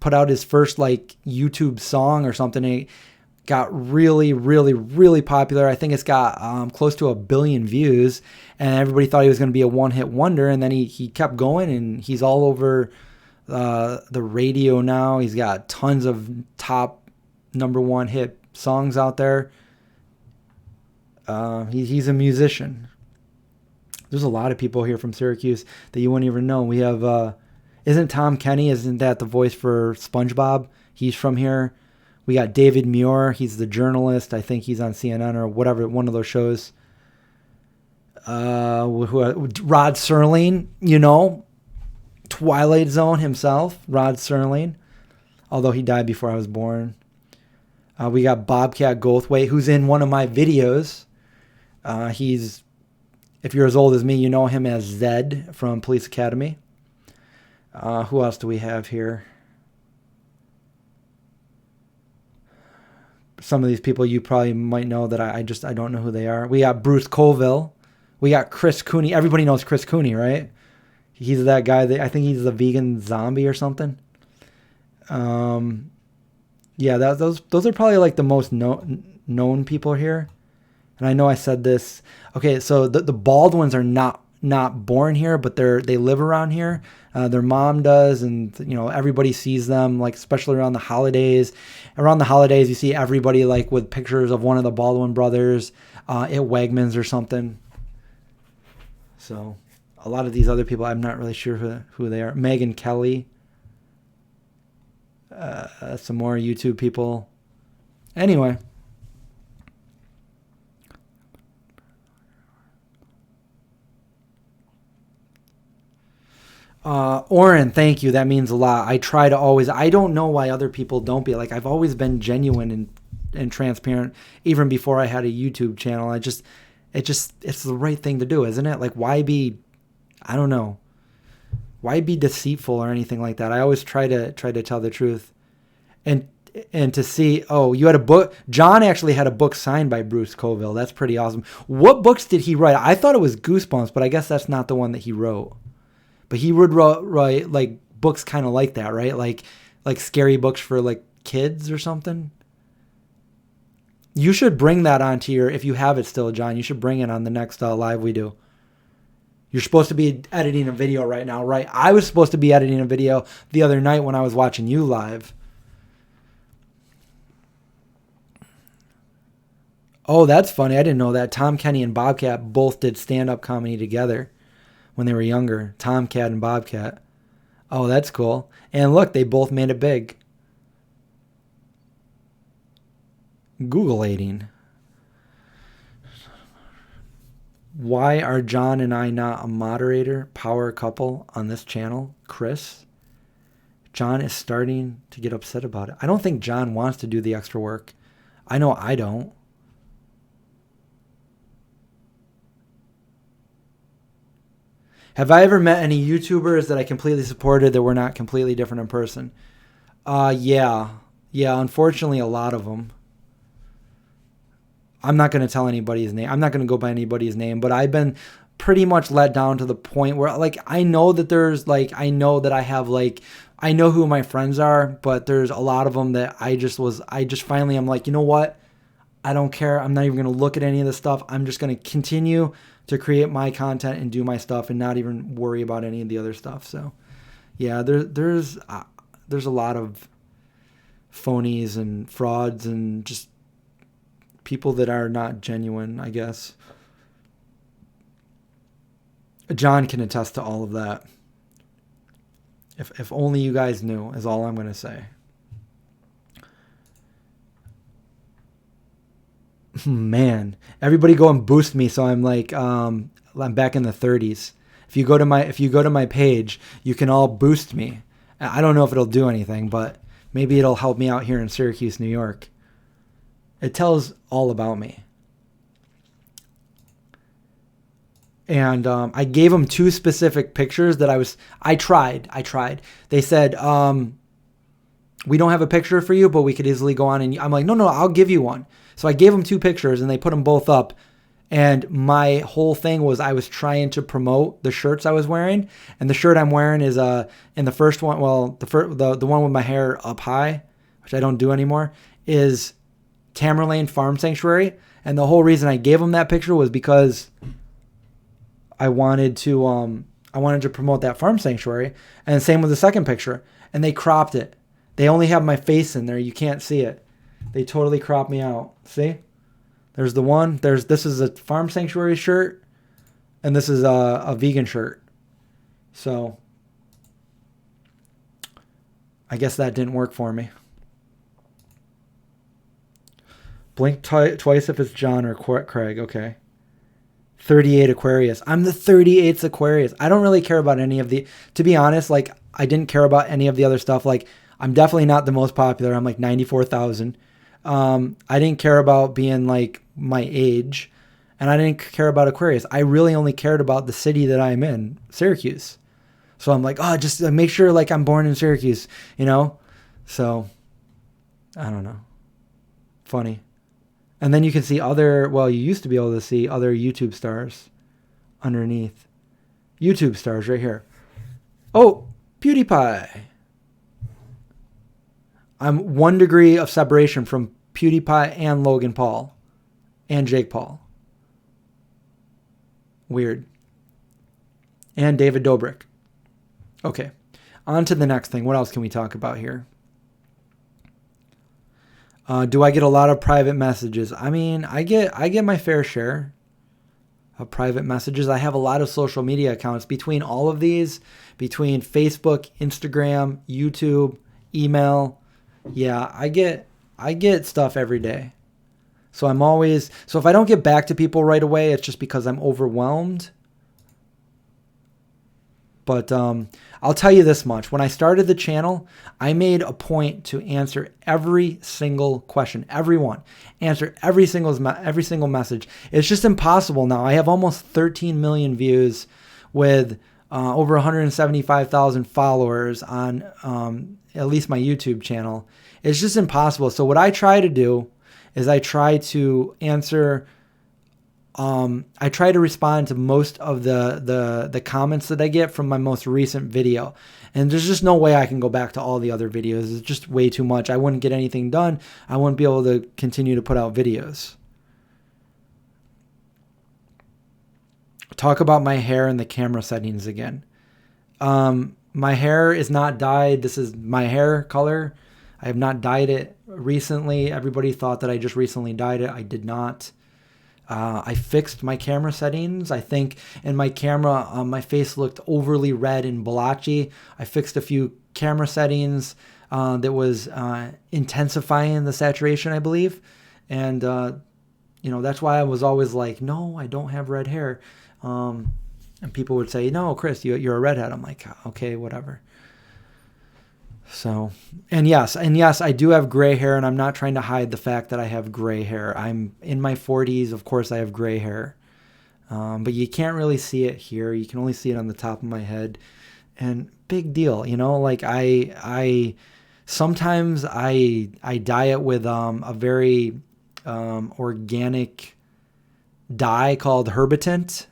put out his first like YouTube song or something. And it got really, really, really popular. I think it's got close to 1 billion views, and everybody thought he was going to be a one-hit wonder. And then he kept going, and he's all over the radio now. He's got tons of top number 1 hit songs out there. He's a musician. There's a lot of people here from Syracuse that you wouldn't even know. We have, isn't Tom Kenny, isn't that the voice for SpongeBob? He's from here. We got David Muir. He's the journalist. I think he's on CNN or whatever, one of those shows. Rod Serling, Twilight Zone himself, Rod Serling, although he died before I was born. We got Bobcat Goldthwait, who's in one of my videos. He's, if you're as old as me, you know him as Zed from Police Academy. Who else do we have here? Some of these people you probably might know that I don't know who they are. We got Bruce Colville. We got Chris Cooney. Everybody knows Chris Cooney, right? He's that guy that I think he's the vegan zombie or something. Yeah, those are probably like the most known people here. And I know I said this. Okay, so the bald ones are not born here, but they live around here. Their mom does, and everybody sees them, like especially around the holidays. Around the holidays, you see everybody like with pictures of one of the Baldwin brothers at Wegmans or something. So a lot of these other people, I'm not really sure who they are. Megan Kelly, some more YouTube people. Anyway. Oren, thank you. That means a lot. I try to always, I don't know why other people don't be like, I've always been genuine and transparent even before I had a YouTube channel. It's the right thing to do, isn't it? Like, why be, I don't know, why be deceitful or anything like that? I always try to tell the truth. And to see, oh, you had a book. John actually had a book signed by Bruce Coville. That's pretty awesome. What books did he write? I thought it was Goosebumps, but I guess that's not the one that he wrote. But he would write like books kind of like that, right? Like scary books for like kids or something. You should bring that onto if you have it still, John, you should bring it on the next live we do. You're supposed to be editing a video right now, right? I was supposed to be editing a video the other night when I was watching you live. Oh, that's funny. I didn't know that. Tom Kenny and Bobcat both did stand-up comedy together when they were younger. Tomcat and Bobcat. Oh, that's cool. And look, they both made it big. Googleating. Why are John and I not a moderator power couple on this channel? Chris? John is starting to get upset about it. I don't think John wants to do the extra work. I know I don't. Have I ever met any YouTubers that I completely supported that were not completely different in person? Yeah, unfortunately a lot of them. I'm not going to tell anybody's name. I'm not going to go by anybody's name, but I've been pretty much let down to the point where like I know that there's like I know that I have like I know who my friends are, but there's a lot of them that I just finally I'm like, you know what? I don't care. I'm not even going to look at any of this stuff. I'm just going to continue to create my content and do my stuff and not even worry about any of the other stuff. So yeah, there's a lot of phonies and frauds and just people that are not genuine, I guess. John can attest to all of that. If only you guys knew, is all I'm going to say. Man, everybody go and boost me so I'm like I'm back in the 30s. If you go to my page, you can all boost me. I don't know if it'll do anything, but maybe it'll help me out here in Syracuse, New York. It tells all about me. And I gave them two specific pictures that I tried. They said, we don't have a picture for you, but we could easily go on. And I'm like, no, I'll give you one. So I gave them two pictures and they put them both up. And my whole thing was I was trying to promote the shirts I was wearing. And the shirt I'm wearing is in the first one, well, the one with my hair up high, which I don't do anymore, is Tamerlane Farm Sanctuary. And the whole reason I gave them that picture was because I wanted to promote that farm sanctuary. And same with the second picture. And they cropped it. They only have my face in there. You can't see it. They totally cropped me out. See? There's the one. This is a farm sanctuary shirt. And this is a vegan shirt. So I guess that didn't work for me. Blink twice if it's John or Craig. Okay. 38 Aquarius. I'm the 38th Aquarius. I don't really care about any of to be honest, like I didn't care about any of the other stuff. Like I'm definitely not the most popular. I'm like 94,000. I didn't care about being like my age, and I didn't care about Aquarius. I really only cared about the city that I'm in, Syracuse. So I'm like, oh, just make sure like I'm born in Syracuse, you know? So I don't know. Funny. And then you can see you used to be able to see other YouTube stars underneath. YouTube stars right here. Oh, PewDiePie. I'm 1 degree of separation from PewDiePie and Logan Paul and Jake Paul. Weird. And David Dobrik. Okay. On to the next thing. What else can we talk about here? Do I get a lot of private messages? I mean, I get my fair share of private messages. I have a lot of social media accounts. Between all of these, between Facebook, Instagram, YouTube, email, yeah, I get stuff every day. So if I don't get back to people right away, it's just because I'm overwhelmed. But I'll tell you this much. When I started the channel, I made a point to answer every single question, everyone. Answer every single message. It's just impossible now. I have almost 13 million views with over 175,000 followers on at least my YouTube channel. It's just impossible. So what I try to do is I try to answer... I try to respond to most of the comments that I get from my most recent video. And there's just no way I can go back to all the other videos. It's just way too much. I wouldn't get anything done. I wouldn't be able to continue to put out videos. Talk about my hair and the camera settings again. My hair is not dyed. This is my hair color. I have not dyed it recently. Everybody thought that I just recently dyed it. I did not. I fixed my camera settings. I think in my camera, my face looked overly red and blotchy. I fixed a few camera settings that was intensifying the saturation, I believe. And, that's why I was always like, no, I don't have red hair. And people would say, no, Chris, you're a redhead. I'm like, okay, whatever. So, and yes, I do have gray hair, and I'm not trying to hide the fact that I have gray hair. I'm in my 40s. Of course, I have gray hair. But you can't really see it here. You can only see it on the top of my head. And big deal, like I sometimes I dye it with a very organic dye called Herbitint.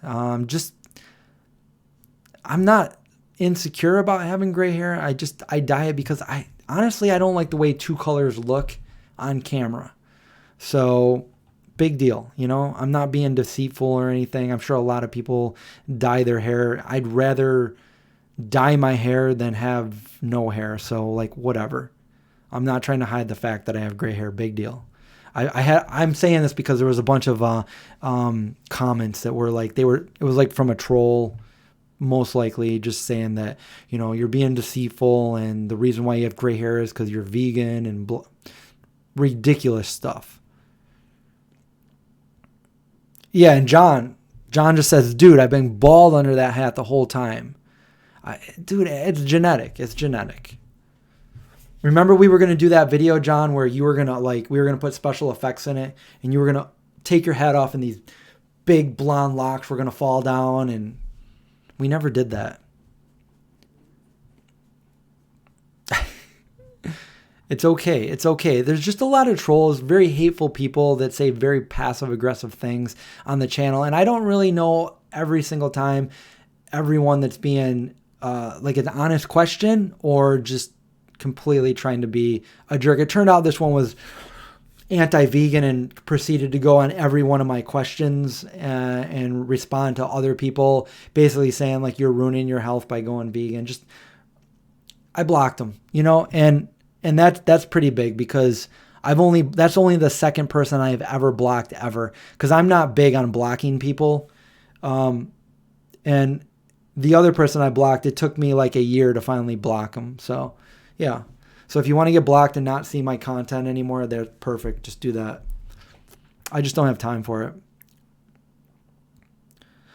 I'm not insecure about having gray hair. I dye it because I don't like the way two colors look on camera. So big deal. I'm not being deceitful or anything. I'm sure a lot of people dye their hair. I'd rather dye my hair than have no hair. So like whatever. I'm not trying to hide the fact that I have gray hair. Big deal. I'm saying this because there was a bunch of comments that were like, it was like from a troll, most likely just saying that, you're being deceitful and the reason why you have gray hair is because you're vegan and ridiculous stuff. Yeah, and John just says, dude, I've been bald under that hat the whole time. Dude, it's genetic. It's genetic. Remember we were going to do that video, John, where you were going to we were going to put special effects in it and you were going to take your head off and these big blonde locks were going to fall down, and we never did that. It's okay. It's okay. There's just a lot of trolls, very hateful people that say very passive-aggressive things on the channel. And I don't really know every single time everyone that's being an honest question or just completely trying to be a jerk. It turned out this one was anti-vegan and proceeded to go on every one of my questions and respond to other people basically saying like you're ruining your health by going vegan. I blocked them, and that's pretty big because that's only the second person I've ever blocked ever, because I'm not big on blocking people. And the other person I blocked, it took me like a year to finally block them. So yeah. So if you want to get blocked and not see my content anymore, they're perfect. Just do that. I just don't have time for it.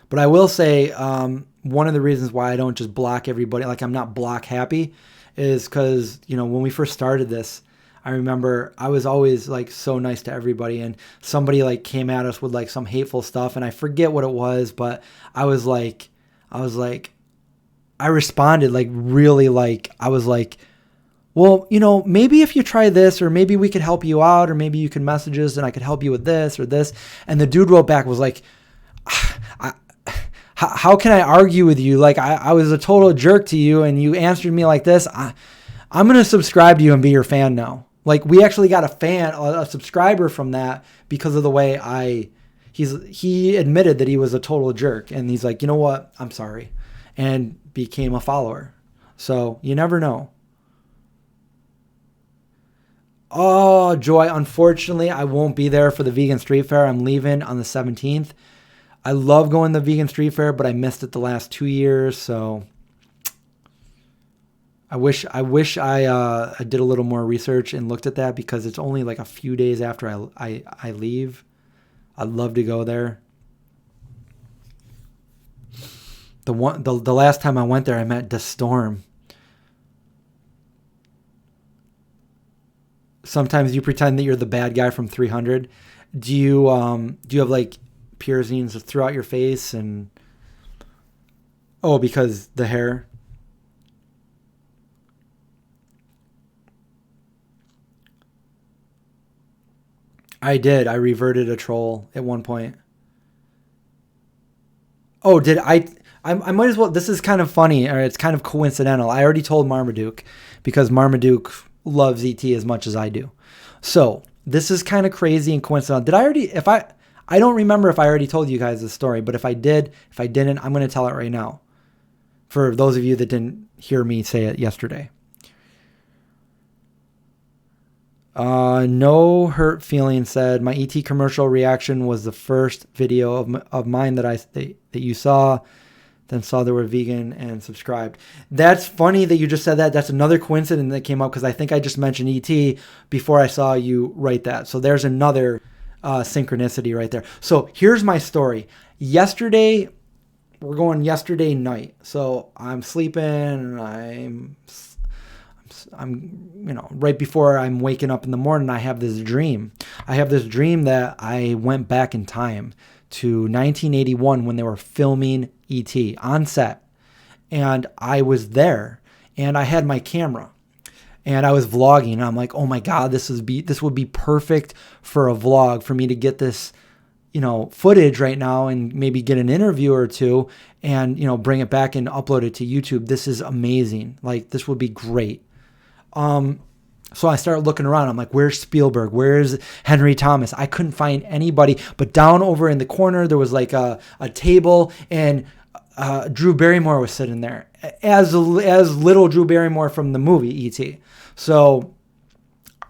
But I will say one of the reasons why I don't just block everybody, like I'm not block happy, is because, when we first started this, I remember I was always like so nice to everybody, and somebody like came at us with like some hateful stuff, and I forget what it was, but I responded like really like, I was like, well, maybe if you try this, or maybe we could help you out, or maybe you can message us and I could help you with this or this. And the dude wrote back, was like, how can I argue with you? Like, I was a total jerk to you and you answered me like this. I'm going to subscribe to you and be your fan now. Like, we actually got a subscriber from that because of the way he admitted that he was a total jerk. And he's like, you know what? I'm sorry. And became a follower. So you never know. Oh, Joy, unfortunately, I won't be there for the Vegan Street Fair. I'm leaving on the 17th. I love going to the Vegan Street Fair, but I missed it the last 2 years, so I wish I did a little more research and looked at that because it's only like a few days after I leave. I'd love to go there. The last time I went there, I met DeStorm. Sometimes you pretend that you're the bad guy from 300. Do you have like piercings throughout your face and because the hair? I did. I reverted a troll at one point. Oh, did I? I might as well. This is kind of funny, or it's kind of coincidental. I already told Marmaduke because Marmaduke loves ET as much as I do. So this is kind of crazy and coincidental. Did I already? I don't remember if I already told you guys this story, but if I didn't, I'm going to tell it right now. For those of you that didn't hear me say it yesterday. No hurt feeling said my ET commercial reaction was the first video of mine that you saw, then saw they were vegan and subscribed. That's funny that you just said that. That's another coincidence that came up because I think I just mentioned ET before I saw you write that. So there's another synchronicity right there. So here's my story. Yesterday night. So I'm sleeping and I'm right before I'm waking up in the morning, I have this dream. I have this dream that I went back in time to 1981 when they were filming E.T. on set. And I was there and I had my camera and I was vlogging. And I'm like, oh my God, this would be perfect for a vlog for me to get this, footage right now and maybe get an interview or two and, bring it back and upload it to YouTube. This is amazing. Like, this would be great. So I started looking around. I'm like, where's Spielberg? Where's Henry Thomas? I couldn't find anybody, but down over in the corner, there was like a table and, Drew Barrymore was sitting there as little Drew Barrymore from the movie E.T. So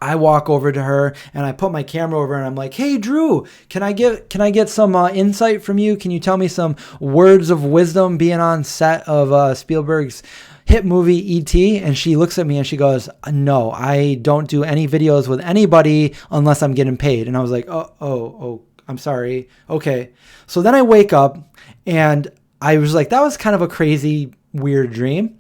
I walk over to her and I put my camera over and I'm like, hey, Drew, can I get some insight from you? Can you tell me some words of wisdom being on set of Spielberg's hit movie E.T.? And she looks at me and she goes, no, I don't do any videos with anybody unless I'm getting paid. And I was like, oh, I'm sorry. Okay. So then I wake up and I was like, that was kind of a crazy, weird dream.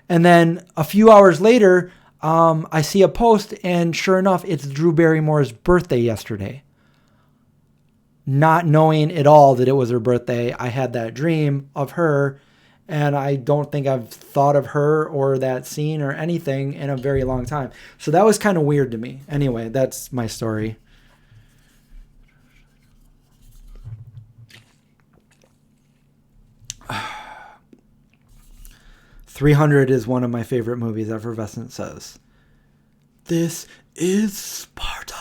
And then a few hours later, I see a post and sure enough, it's Drew Barrymore's birthday yesterday. Not knowing at all that it was her birthday, I had that dream of her. And I don't think I've thought of her or that scene or anything in a very long time. So that was kind of weird to me. Anyway, that's my story. "300 is one of my favorite movies," Effervescent says. This is Sparta.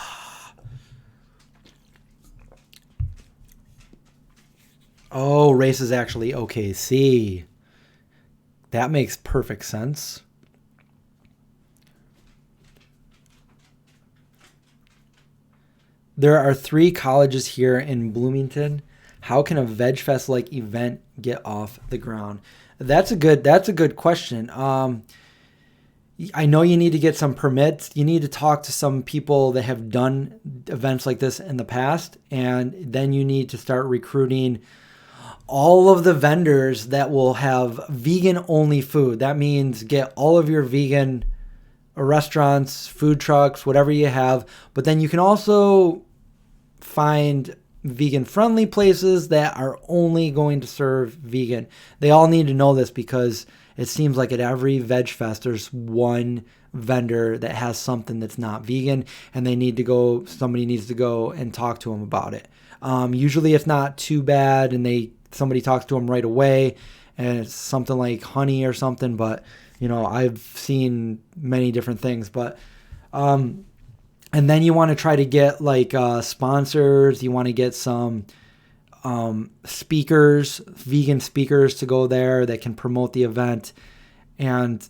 Oh, race is actually OKC. That makes perfect sense. There are 3 colleges here in Bloomington. How can a VegFest-like event get off the ground? That's a good question. I know you need to get some permits. You need to talk to some people that have done events like this in the past, and then you need to start recruiting all of the vendors that will have vegan-only food. That means get all of your vegan restaurants, food trucks, whatever you have. But then you can also find vegan-friendly places that are only going to serve vegan. They all need to know this because it seems like at every VegFest, there's one vendor that has something that's not vegan, and somebody needs to go and talk to them about it. Usually it's not too bad, and they somebody talks to them right away and it's something like honey or something, but I've seen many different things, but and then you want to try to get like sponsors. You want to get some speakers, vegan speakers to go there that can promote the event, and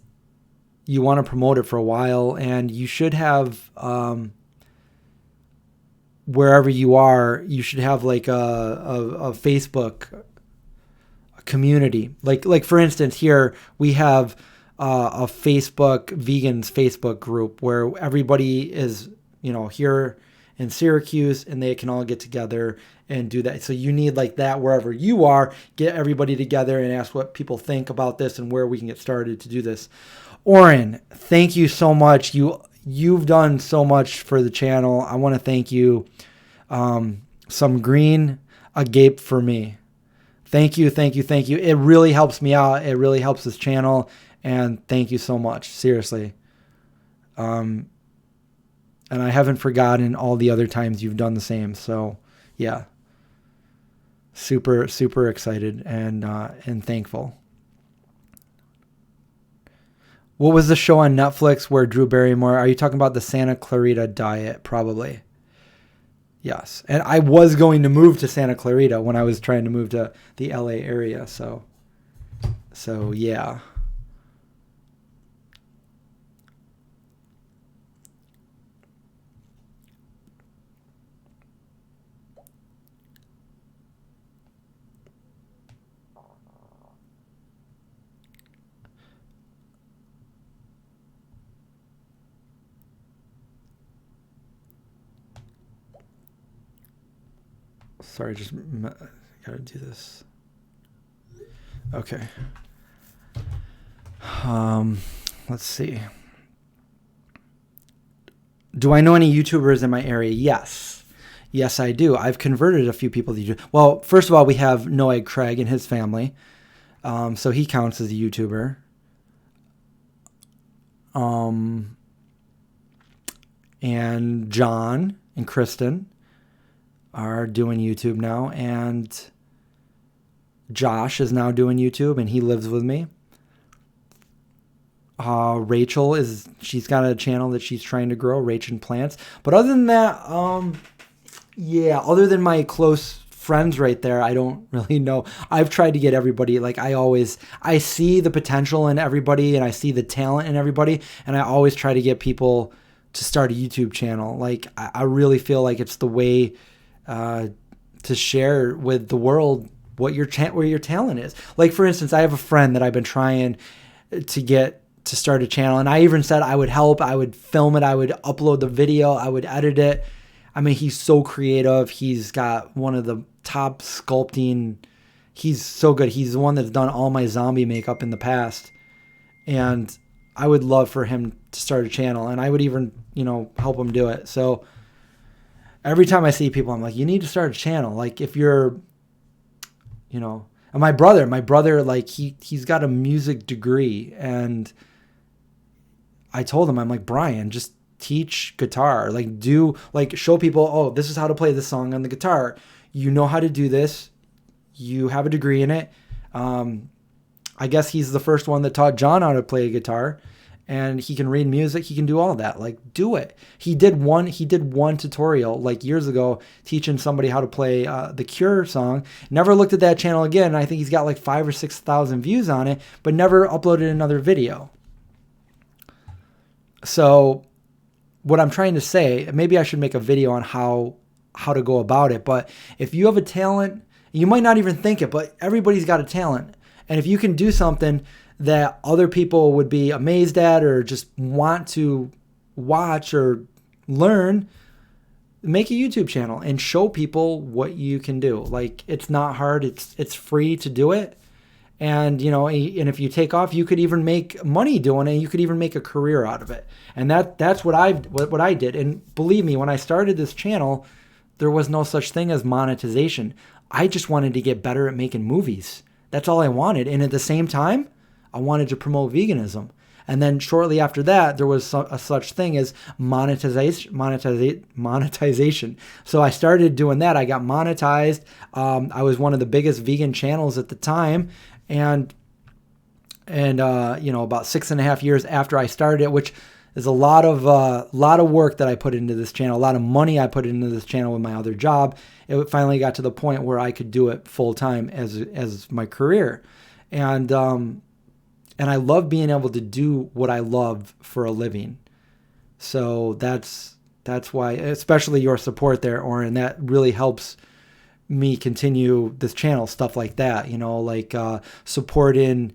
you want to promote it for a while, and you should have wherever you are, you should have like a Facebook community. Like for instance, here we have a vegans Facebook group where everybody is, here in Syracuse, and they can all get together and do that. So you need like that wherever you are, get everybody together and ask what people think about this and where we can get started to do this. Oren, thank you so much. You've done so much for the channel. I want to thank you. Some green agape for me. Thank you. It really helps me out. It really helps this channel. And thank you so much. Seriously. And I haven't forgotten all the other times you've done the same. So yeah, super, super excited and thankful. What was the show on Netflix where Drew Barrymore, are you talking about the Santa Clarita Diet? Probably. Yes. And I was going to move to Santa Clarita when I was trying to move to the LA area. So yeah. Sorry, just gotta do this. Okay. Let's see. Do I know any YouTubers in my area? Yes. Yes, I do. I've converted a few people to YouTube. Well, first of all, we have Noah Craig and his family. So he counts as a YouTuber. And John and Kristen are doing YouTube now, and Josh is now doing YouTube, and he lives with me. Rachel she's got a channel that she's trying to grow, Rachel Plants. But other than that, other than my close friends right there, I don't really know. I've tried to get everybody, like I see the potential in everybody, and I see the talent in everybody, and I always try to get people to start a YouTube channel. Like I really feel like it's the way to share with the world where your talent is. Like for instance, I have a friend that I've been trying to get to start a channel, and I even said I would help. I would film it. I would upload the video. I would edit it. I mean, he's so creative. He's got one of the top sculpting. He's so good. He's the one that's done all my zombie makeup in the past, and I would love for him to start a channel, and I would even, help him do it. So every time I see people, I'm like, you need to start a channel. Like if you're, and my brother, like he's got a music degree, and I told him, I'm like, Brian, just teach guitar, show people, oh, this is how to play this song on the guitar. You know how to do this. You have a degree in it. I guess he's the first one that taught John how to play a guitar. And he can read music. He can do all that. Like, do it. He did one tutorial like years ago teaching somebody how to play the Cure song. Never looked at that channel again. I think he's got like 5,000 or 6,000 views on it, but never uploaded another video. So what I'm trying to say, maybe I should make a video on how to go about it. But if you have a talent, you might not even think it, but everybody's got a talent. And if you can do something that other people would be amazed at or just want to watch or learn, make a YouTube channel and show people what you can do. Like, it's not hard. It's free to do it. And, and if you take off, you could even make money doing it. You could even make a career out of it. And that's what I did. And believe me, when I started this channel, there was no such thing as monetization. I just wanted to get better at making movies. That's all I wanted. And at the same time, I wanted to promote veganism. And then shortly after that, there was a such thing as monetization. So I started doing that. I got monetized. I was one of the biggest vegan channels at the time. And about 6.5 years after I started it, which is a lot of work that I put into this channel, a lot of money I put into this channel with my other job. It finally got to the point where I could do it full time as my career, and I love being able to do what I love for a living. So that's why, especially your support there, Oren, that really helps me continue this channel, stuff like that, like supporting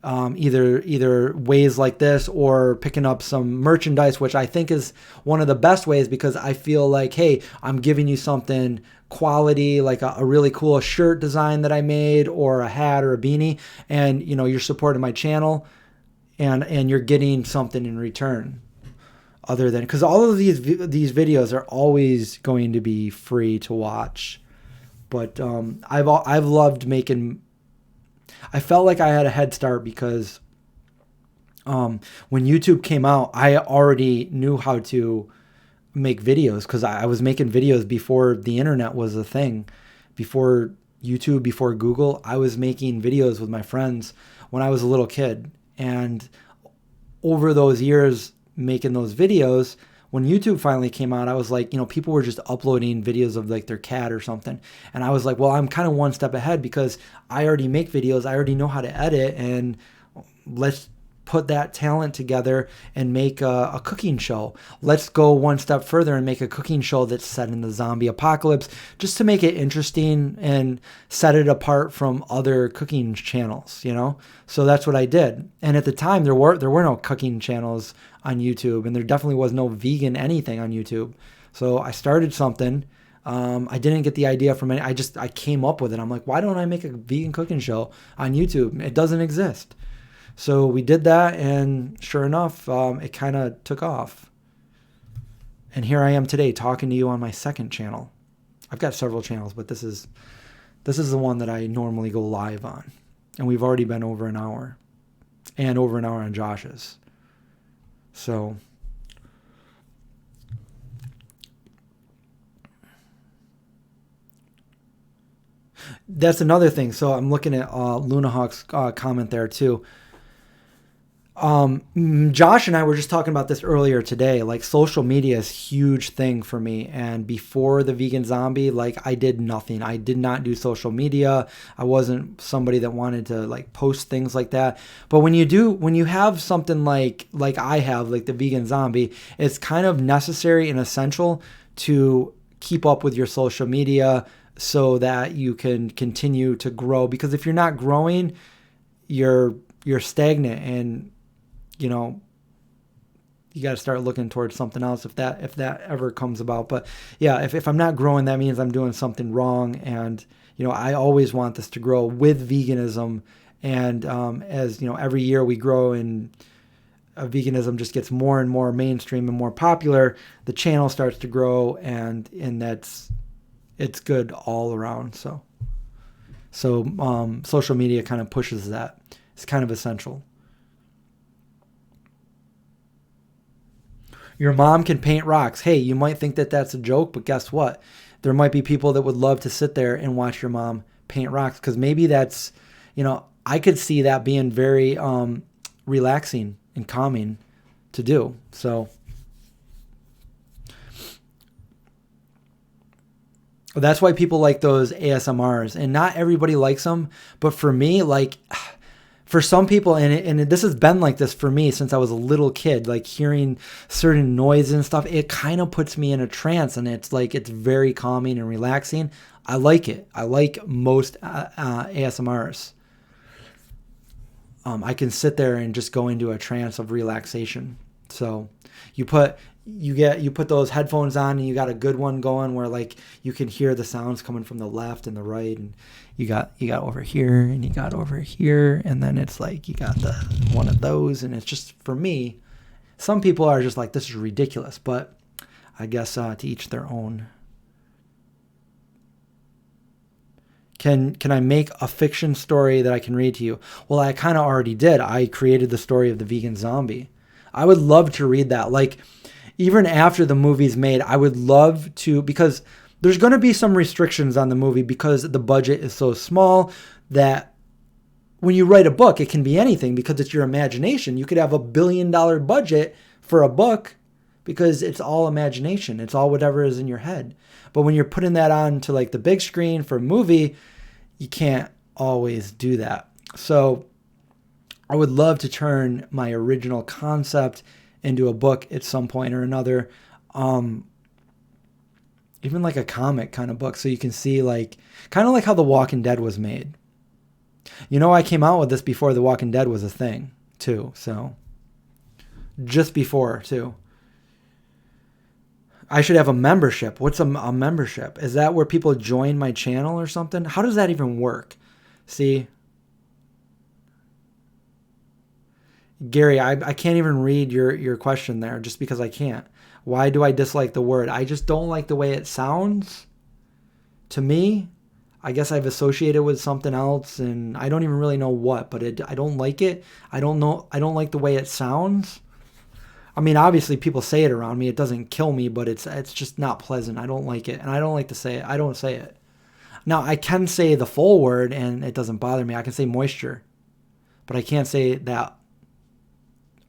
either ways like this or picking up some merchandise, which I think is one of the best ways, because I feel like, hey, I'm giving you something quality, like a really cool shirt design that I made, or a hat or a beanie, and you're supporting my channel, and you're getting something in return, other than, because all of these videos are always going to be free to watch. But I've loved making. I felt like I had a head start because when YouTube came out, I already knew how to make videos, because I was making videos before the internet was a thing, before YouTube, before Google. I was making videos with my friends when I was a little kid. And over those years making those videos, when YouTube finally came out, I was like, people were just uploading videos of like their cat or something. And I was like, well, I'm kind of one step ahead, because I already make videos. I already know how to edit, and let's put that talent together and make a cooking show. Let's go one step further and make a cooking show that's set in the zombie apocalypse, just to make it interesting and set it apart from other cooking channels, So that's what I did. And at the time, there were no cooking channels on YouTube, and there definitely was no vegan anything on YouTube. So I started something. I didn't get the idea from any. I came up with it. I'm like, why don't I make a vegan cooking show on YouTube? It doesn't exist. So we did that, and sure enough, it kind of took off. And here I am today talking to you on my second channel. I've got several channels, but this is the one that I normally go live on. And we've already been over an hour, and over an hour on Josh's. So that's another thing. So I'm looking at Luna Hawk's comment there too. Josh and I were just talking about this earlier today. Like, social media is a huge thing for me. And before the vegan zombie, like, I did nothing. I did not do social media. I wasn't somebody that wanted to like post things like that. But when you have something like I have, like the vegan zombie, it's kind of necessary and essential to keep up with your social media so that you can continue to grow. Because if you're not growing, you're stagnant, and you got to start looking towards something else if that ever comes about. But yeah, if I'm not growing, that means I'm doing something wrong. And I always want this to grow with veganism. And as every year we grow and veganism just gets more and more mainstream and more popular, the channel starts to grow, and it's good all around. So social media kind of pushes that. It's kind of essential. Your mom can paint rocks. Hey, you might think that that's a joke, but guess what? There might be people that would love to sit there and watch your mom paint rocks, because maybe that's, I could see that being very relaxing and calming to do. So that's why people like those ASMRs, and not everybody likes them. But for me, like, for some people, and this has been like this for me since I was a little kid, like hearing certain noise and stuff, it kind of puts me in a trance, and it's very calming and relaxing. I like it. I like most ASMRs. I can sit there and just go into a trance of relaxation. So you put those headphones on, and you got a good one going where like you can hear the sounds coming from the left and the right, and you got over here and you got over here, and then it's like you got the one of those, and it's just, for me, some people are just like, this is ridiculous, but I guess to each their own. Can I make a fiction story that I can read to you? Well, I kind of already did. I created the story of the vegan zombie. I would love to read that. Like, even after the movie's made, I would love to, because there's going to be some restrictions on the movie because the budget is so small that when you write a book, it can be anything because it's your imagination. You could have $1 billion budget for a book because it's all imagination. It's all whatever is in your head. But when you're putting that on to like the big screen for a movie, you can't always do that. So I would love to turn my original concept into a book at some point or another. Even like a comic kind of book. So you can see like, kind of like how The Walking Dead was made. You know, I came out with this before The Walking Dead was a thing too. So just before too. I should have a membership. What's a membership? Is that where people join my channel or something? How does that even work? See? Gary, I can't even read your question there just because I can't. Why do I dislike the word? I just don't like the way it sounds. To me, I guess I've associated with something else and I don't even really know what, but I don't like it. I don't like the way it sounds. I mean, obviously people say it around me. It doesn't kill me, but it's just not pleasant. I don't like it. And I don't like to say it. I don't say it. Now, I can say the full word and it doesn't bother me. I can say moisture, but I can't say that,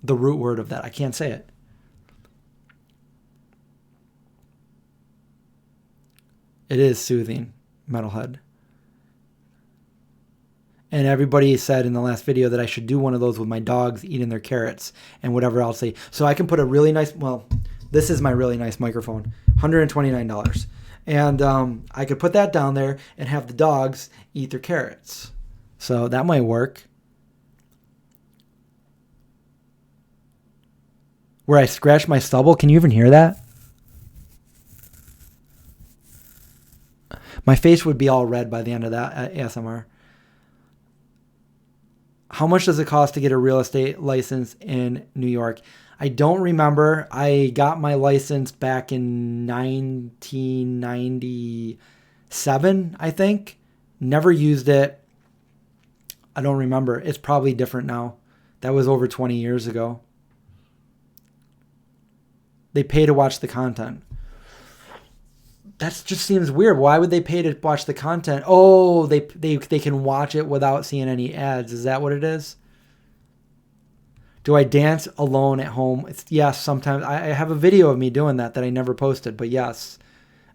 the root word of that. I can't say it. It is soothing, Metalhead. And everybody said in the last video that I should do one of those with my dogs eating their carrots and whatever else they... So I can put a really nice... Well, this is my really nice microphone. $129. And I could put that down there and have the dogs eat their carrots. So that might work. Where I scratch my stubble. Can you even hear that? My face would be all red by the end of that ASMR. How much does it cost to get a real estate license in New York? I don't remember. I got my license back in 1997, I think. Never used it. I don't remember. It's probably different now. That was over 20 years ago. They pay to watch the content. That just seems weird. Why would they pay to watch the content? Oh, they can watch it without seeing any ads. Is that what it is? Do I dance alone at home? Yes, sometimes. I have a video of me doing that I never posted. But yes,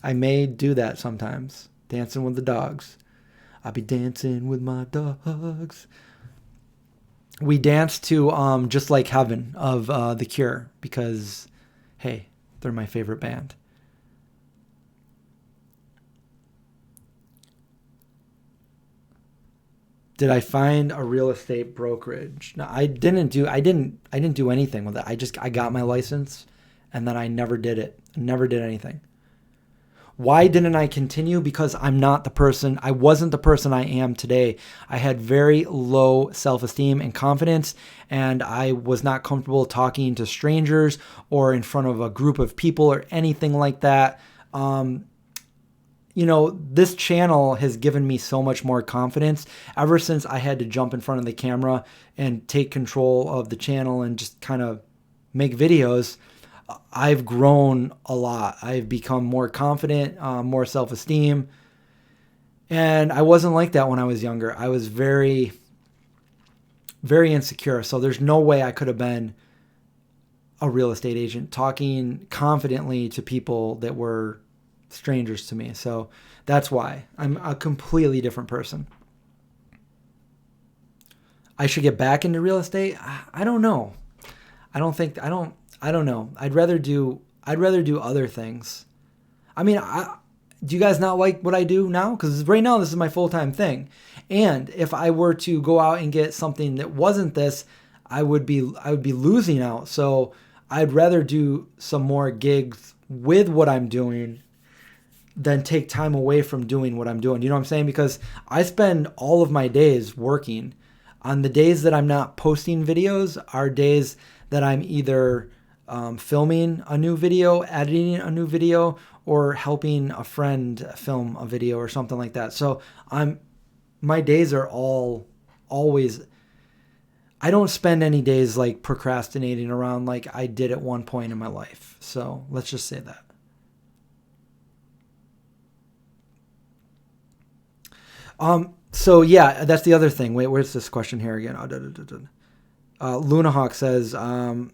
I may do that sometimes. Dancing with the dogs. I'll be dancing with my dogs. We danced to Just Like Heaven of The Cure because, hey, they're my favorite band. Did I find a real estate brokerage? No, I didn't do anything with it. I got my license and then I never did it. Never did anything. Why didn't I continue? Because I wasn't the person I am today. I had very low self-esteem and confidence, and I was not comfortable talking to strangers or in front of a group of people or anything like that. This channel has given me so much more confidence ever since I had to jump in front of the camera and take control of the channel and just kind of make videos. I've grown a lot. I've become more confident, more self-esteem. And I wasn't like that when I was younger. I was very, very insecure. So there's no way I could have been a real estate agent talking confidently to people that were strangers to me. So that's why I'm a completely different person. I should get back into real estate. I don't know. I don't know. I'd rather do other things. I mean, do you guys not like what I do now? Because right now this is my full-time thing. And if I were to go out and get something that wasn't this, I would be losing out. So I'd rather do some more gigs with what I'm doing than take time away from doing what I'm doing. You know what I'm saying? Because I spend all of my days working. On the days that I'm not posting videos are days that I'm either filming a new video, editing a new video, or helping a friend film a video or something like that. So my days are always, I don't spend any days like procrastinating around like I did at one point in my life. So let's just say that. So yeah, that's the other thing. Wait, where's this question here again? Luna Hawk says, I'm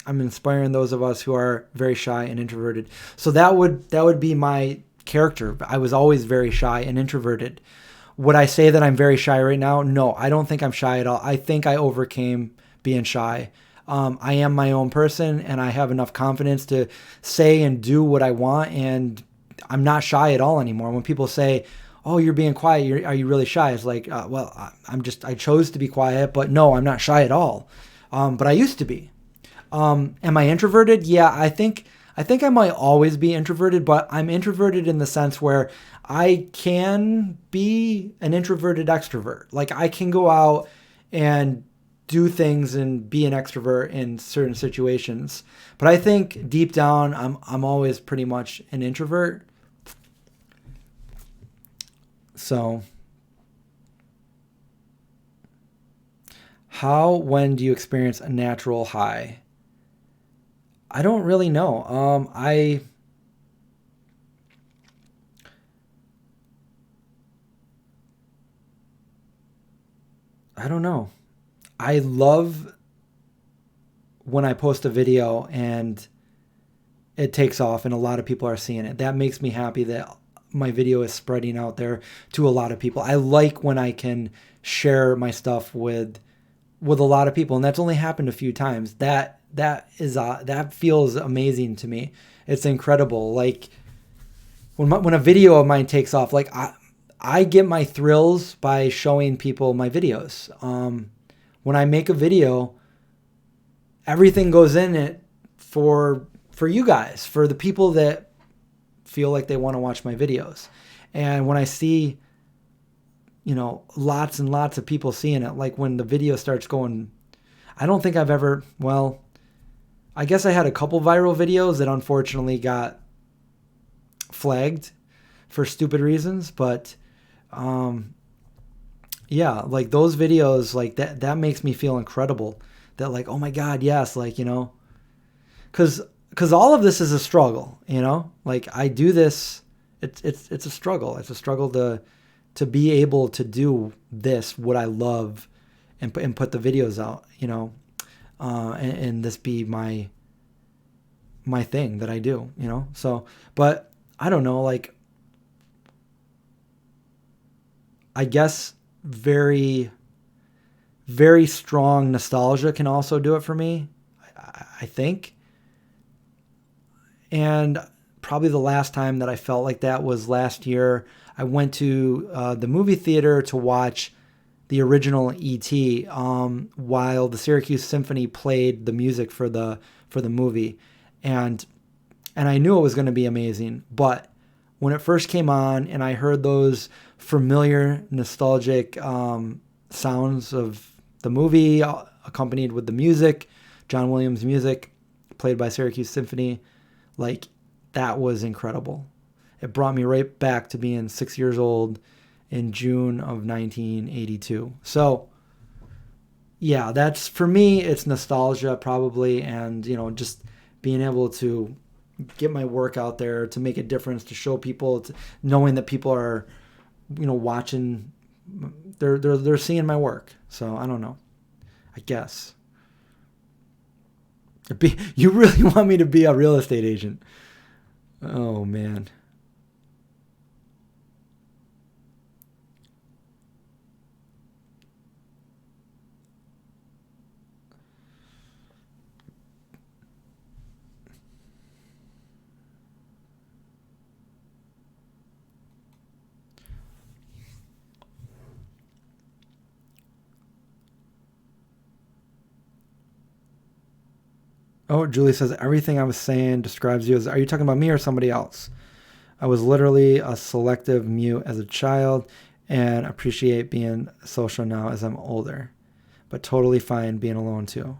inspiring those of us who are very shy and introverted. So that would be my character. I was always very shy and introverted. Would I say that I'm very shy right now? No, I don't think I'm shy at all. I think I overcame being shy. I am my own person, and I have enough confidence to say and do what I want, and I'm not shy at all anymore. When people say, "Oh, you're being quiet. Are you really shy?" It's like, well, I chose to be quiet, but no, I'm not shy at all. But I used to be. Am I introverted? Yeah, I think I might always be introverted, but I'm introverted in the sense where I can be an introverted extrovert. Like I can go out and do things and be an extrovert in certain situations. But I think deep down, I'm always pretty much an introvert. So, when do you experience a natural high? I don't really know. I don't know. I love when I post a video and it takes off and a lot of people are seeing it. That makes me happy that my video is spreading out there to a lot of people. I like when I can share my stuff with a lot of people, and that's only happened a few times. That feels amazing to me. It's incredible. Like when a video of mine takes off, like I get my thrills by showing people my videos. When I make a video, everything goes in it for you guys, for the people that feel like they want to watch my videos. And when I see, lots and lots of people seeing it, like when the video starts going, I don't think I've ever, well, I guess I had a couple viral videos that unfortunately got flagged for stupid reasons, but yeah, like those videos, like that makes me feel incredible. That like, oh my God, yes, like, because all of this is a struggle, like I do this, it's a struggle. It's a struggle to be able to do this, what I love, and put the videos out, and this be my thing that I do, so, but I don't know, like, I guess very, very strong nostalgia can also do it for me, I think. And probably the last time that I felt like that was last year. I went to the movie theater to watch the original E.T. While the Syracuse Symphony played the music for the movie, and I knew it was going to be amazing. But when it first came on, and I heard those familiar, nostalgic sounds of the movie accompanied with the music, John Williams music, played by Syracuse Symphony, like that was incredible. It brought me right back to being 6 years old in June of 1982. So, yeah, that's, for me, it's nostalgia probably, and, just being able to get my work out there, to make a difference, to show people, knowing that people are, watching, they're seeing my work. So, I don't know. I guess. You really want me to be a real estate agent? Oh, man. Oh, Julie says, everything I was saying describes you as, are you talking about me or somebody else? I was literally a selective mute as a child and appreciate being social now as I'm older, but totally fine being alone too.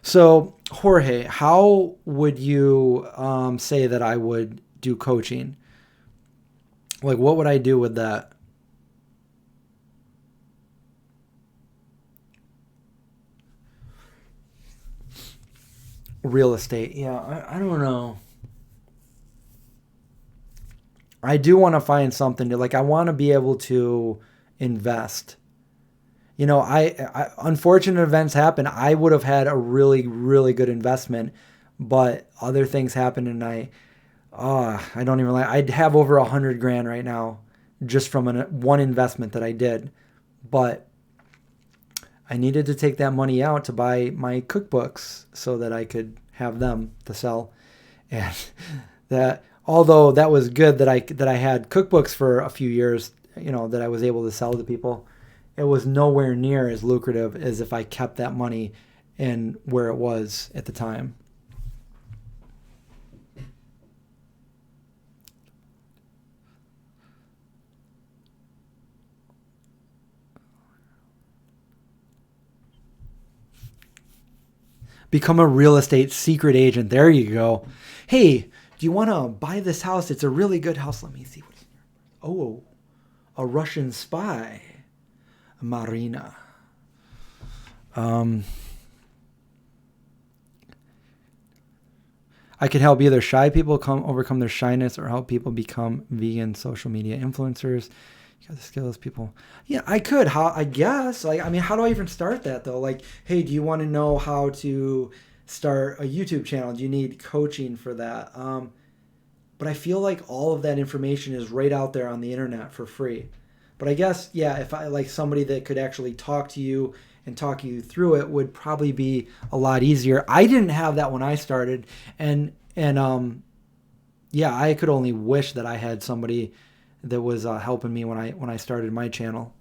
So, Jorge, how would you say that I would do coaching? Like, what would I do with that? Real estate. Yeah, I don't know. I do want to find something to, like, I want to be able to invest. You know, unfortunate events happen. I would have had a really, really good investment, but other things happen, and I don't even like. I'd have over 100 grand right now, just from one investment that I did, but I needed to take that money out to buy my cookbooks so that I could have them to sell, and that although that was good that I had cookbooks for a few years, you know, that I was able to sell to people. It was nowhere near as lucrative as if I kept that money in where it was at the time. Become a real estate secret agent. There you go. Hey, do you want to buy this house? It's a really good house. Let me see. Oh, a Russian spy. Marina. I could help either shy people overcome their shyness or help people become vegan social media influencers. You got the skills, people. Yeah, I could. How? I guess. Like, I mean, how do I even start that though? Like, hey, do you want to know how to start a YouTube channel? Do you need coaching for that? But I feel like all of that information is right out there on the internet for free. But I guess, yeah, if I like somebody that could actually talk to you and talk you through it would probably be a lot easier. I didn't have that when I started, and yeah, I could only wish that I had somebody that was helping me when I started my channel.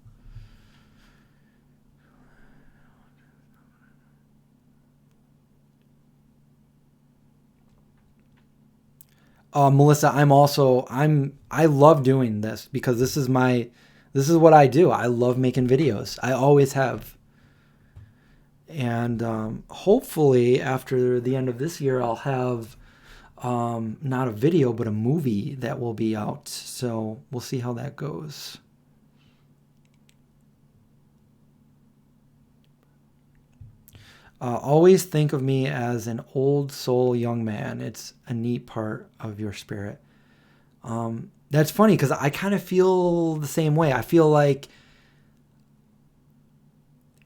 Melissa, I love doing this because this is what I do. I love making videos. I always have. And hopefully after the end of this year, I'll have not a video, but a movie that will be out. So we'll see how that goes. Always think of me as an old soul young man. It's a neat part of your spirit. That's funny because I kind of feel the same way. I feel like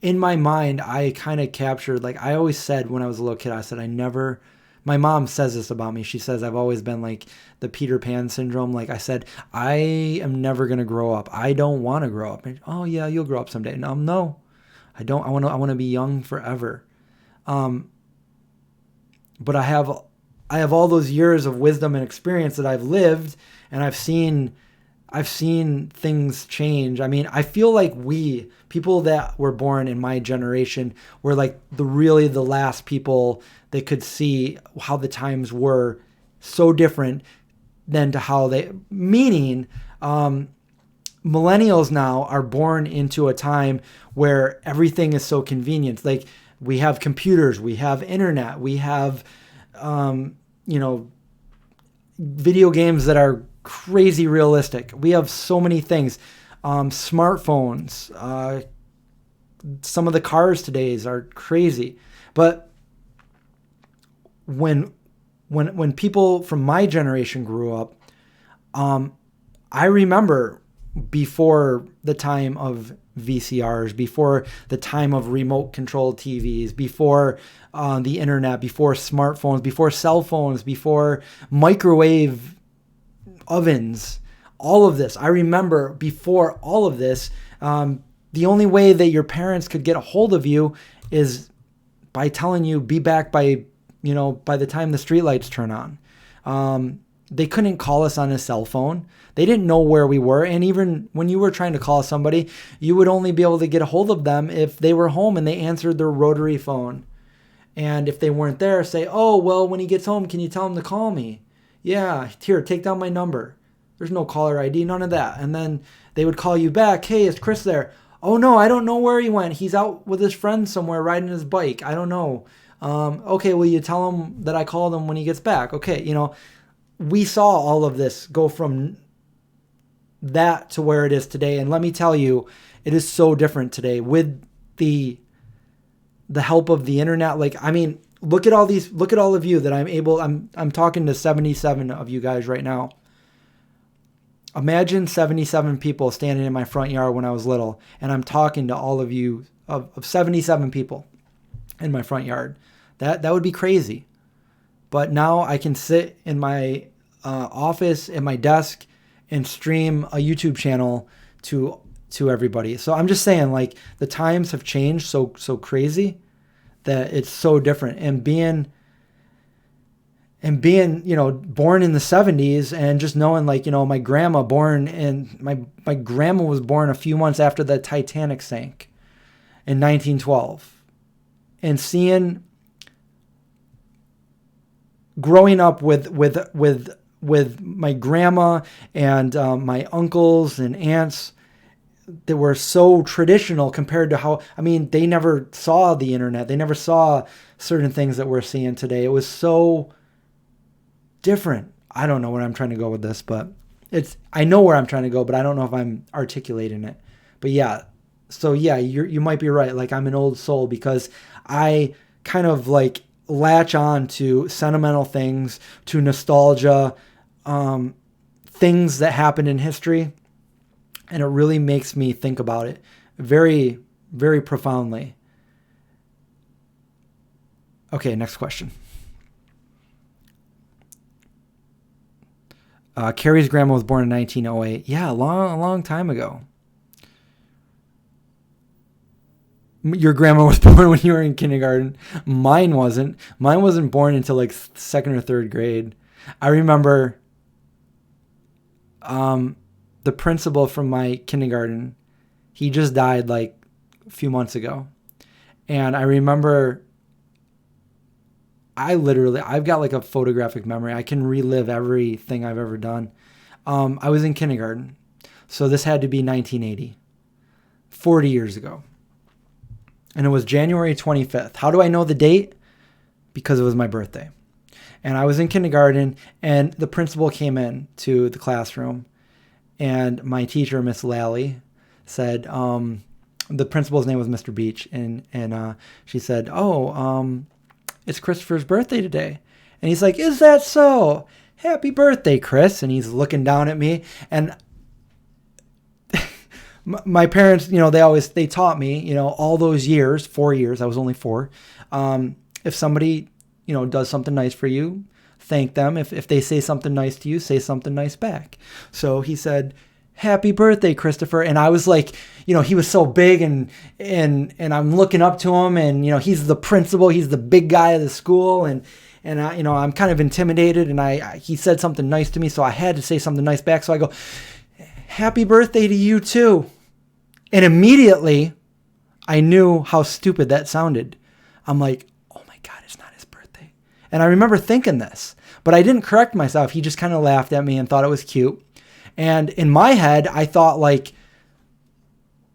in my mind, I kind of captured, like I always said when I was a little kid, I said, my mom says this about me. She says I've always been like the Peter Pan syndrome. Like I said, I am never going to grow up. I don't want to grow up. And, oh yeah, you'll grow up someday. No, I don't. I want to be young forever. But I have all those years of wisdom and experience that I've lived, and I've seen things change. I mean, I feel like people that were born in my generation were like the last people that could see how the times were so different than to how meaning, millennials now are born into a time where everything is so convenient. Like we have computers, we have internet, we have, video games that are crazy realistic. We have so many things. Smartphones, some of the cars today are crazy. But when people from my generation grew up, I remember before the time of VCRs, before the time of remote controlled TVs, before the internet, before smartphones, before cell phones, before microwave ovens, all of this. I remember before all of this, the only way that your parents could get a hold of you is by telling you be back by the time the streetlights turn on. They couldn't call us on a cell phone. They didn't know where we were. And even when you were trying to call somebody, you would only be able to get a hold of them if they were home and they answered their rotary phone. And if they weren't there, say, oh, well, when he gets home, can you tell him to call me? Yeah, here, take down my number. There's no caller ID, none of that. And then they would call you back. Hey, is Chris there? Oh, no, I don't know where he went. He's out with his friends somewhere riding his bike. I don't know. Okay, will you tell him that I called him when he gets back? Okay, we saw all of this go from that to where it is today. And let me tell you, it is so different today with the help of the internet. Like, I mean, look at all of you that I'm talking to 77 of you guys right now. Imagine 77 people standing in my front yard when I was little, and I'm talking to all of you of 77 people in my front yard. That would be crazy. But now I can sit in my office at my desk and stream a YouTube channel to everybody. So I'm just saying, like, the times have changed so crazy that it's so different. And being born in the 70s and just knowing, like, my grandma my grandma was born a few months after the Titanic sank in 1912, and growing up with my grandma and my uncles and aunts that were so traditional compared to how, I mean, they never saw the internet. They never saw certain things that we're seeing today. It was so different. I don't know where I'm trying to go with this, but I know where I'm trying to go, but I don't know if I'm articulating it. But yeah, so yeah, you might be right. Like, I'm an old soul because I kind of like latch on to sentimental things, to nostalgia, things that happened in history. And it really makes me think about it very, very profoundly. Okay, next question. Carrie's grandma was born in 1908. Yeah, a long time ago. Your grandma was born when you were in kindergarten. Mine wasn't. Mine wasn't born until like second or third grade. I remember the principal from my kindergarten, he just died like a few months ago. And I remember, I've got like a photographic memory. I can relive everything I've ever done. I was in kindergarten. So this had to be 1980, 40 years ago. And it was January 25th. How do I know the date? Because it was my birthday. And I was in kindergarten, and the principal came in to the classroom, and my teacher, Miss Lally, said, the principal's name was Mr. Beach, and she said, it's Christopher's birthday today. And he's like, is that so? Happy birthday, Chris. And he's looking down at me, and my parents, they taught me, all those years, 4 years, I was only 4. If somebody, does something nice for you, thank them. If they say something nice to you, say something nice back. So he said, happy birthday, Christopher. And I was like, he was so big, and I'm looking up to him, and, he's the principal, he's the big guy of the school. And I, I'm kind of intimidated, and he said something nice to me. So I had to say something nice back. So I go, happy birthday to you too. And immediately I knew how stupid that sounded. I'm like, oh my God, it's not his birthday. And I remember thinking this, but I didn't correct myself. He just kind of laughed at me and thought it was cute. And in my head, I thought, like,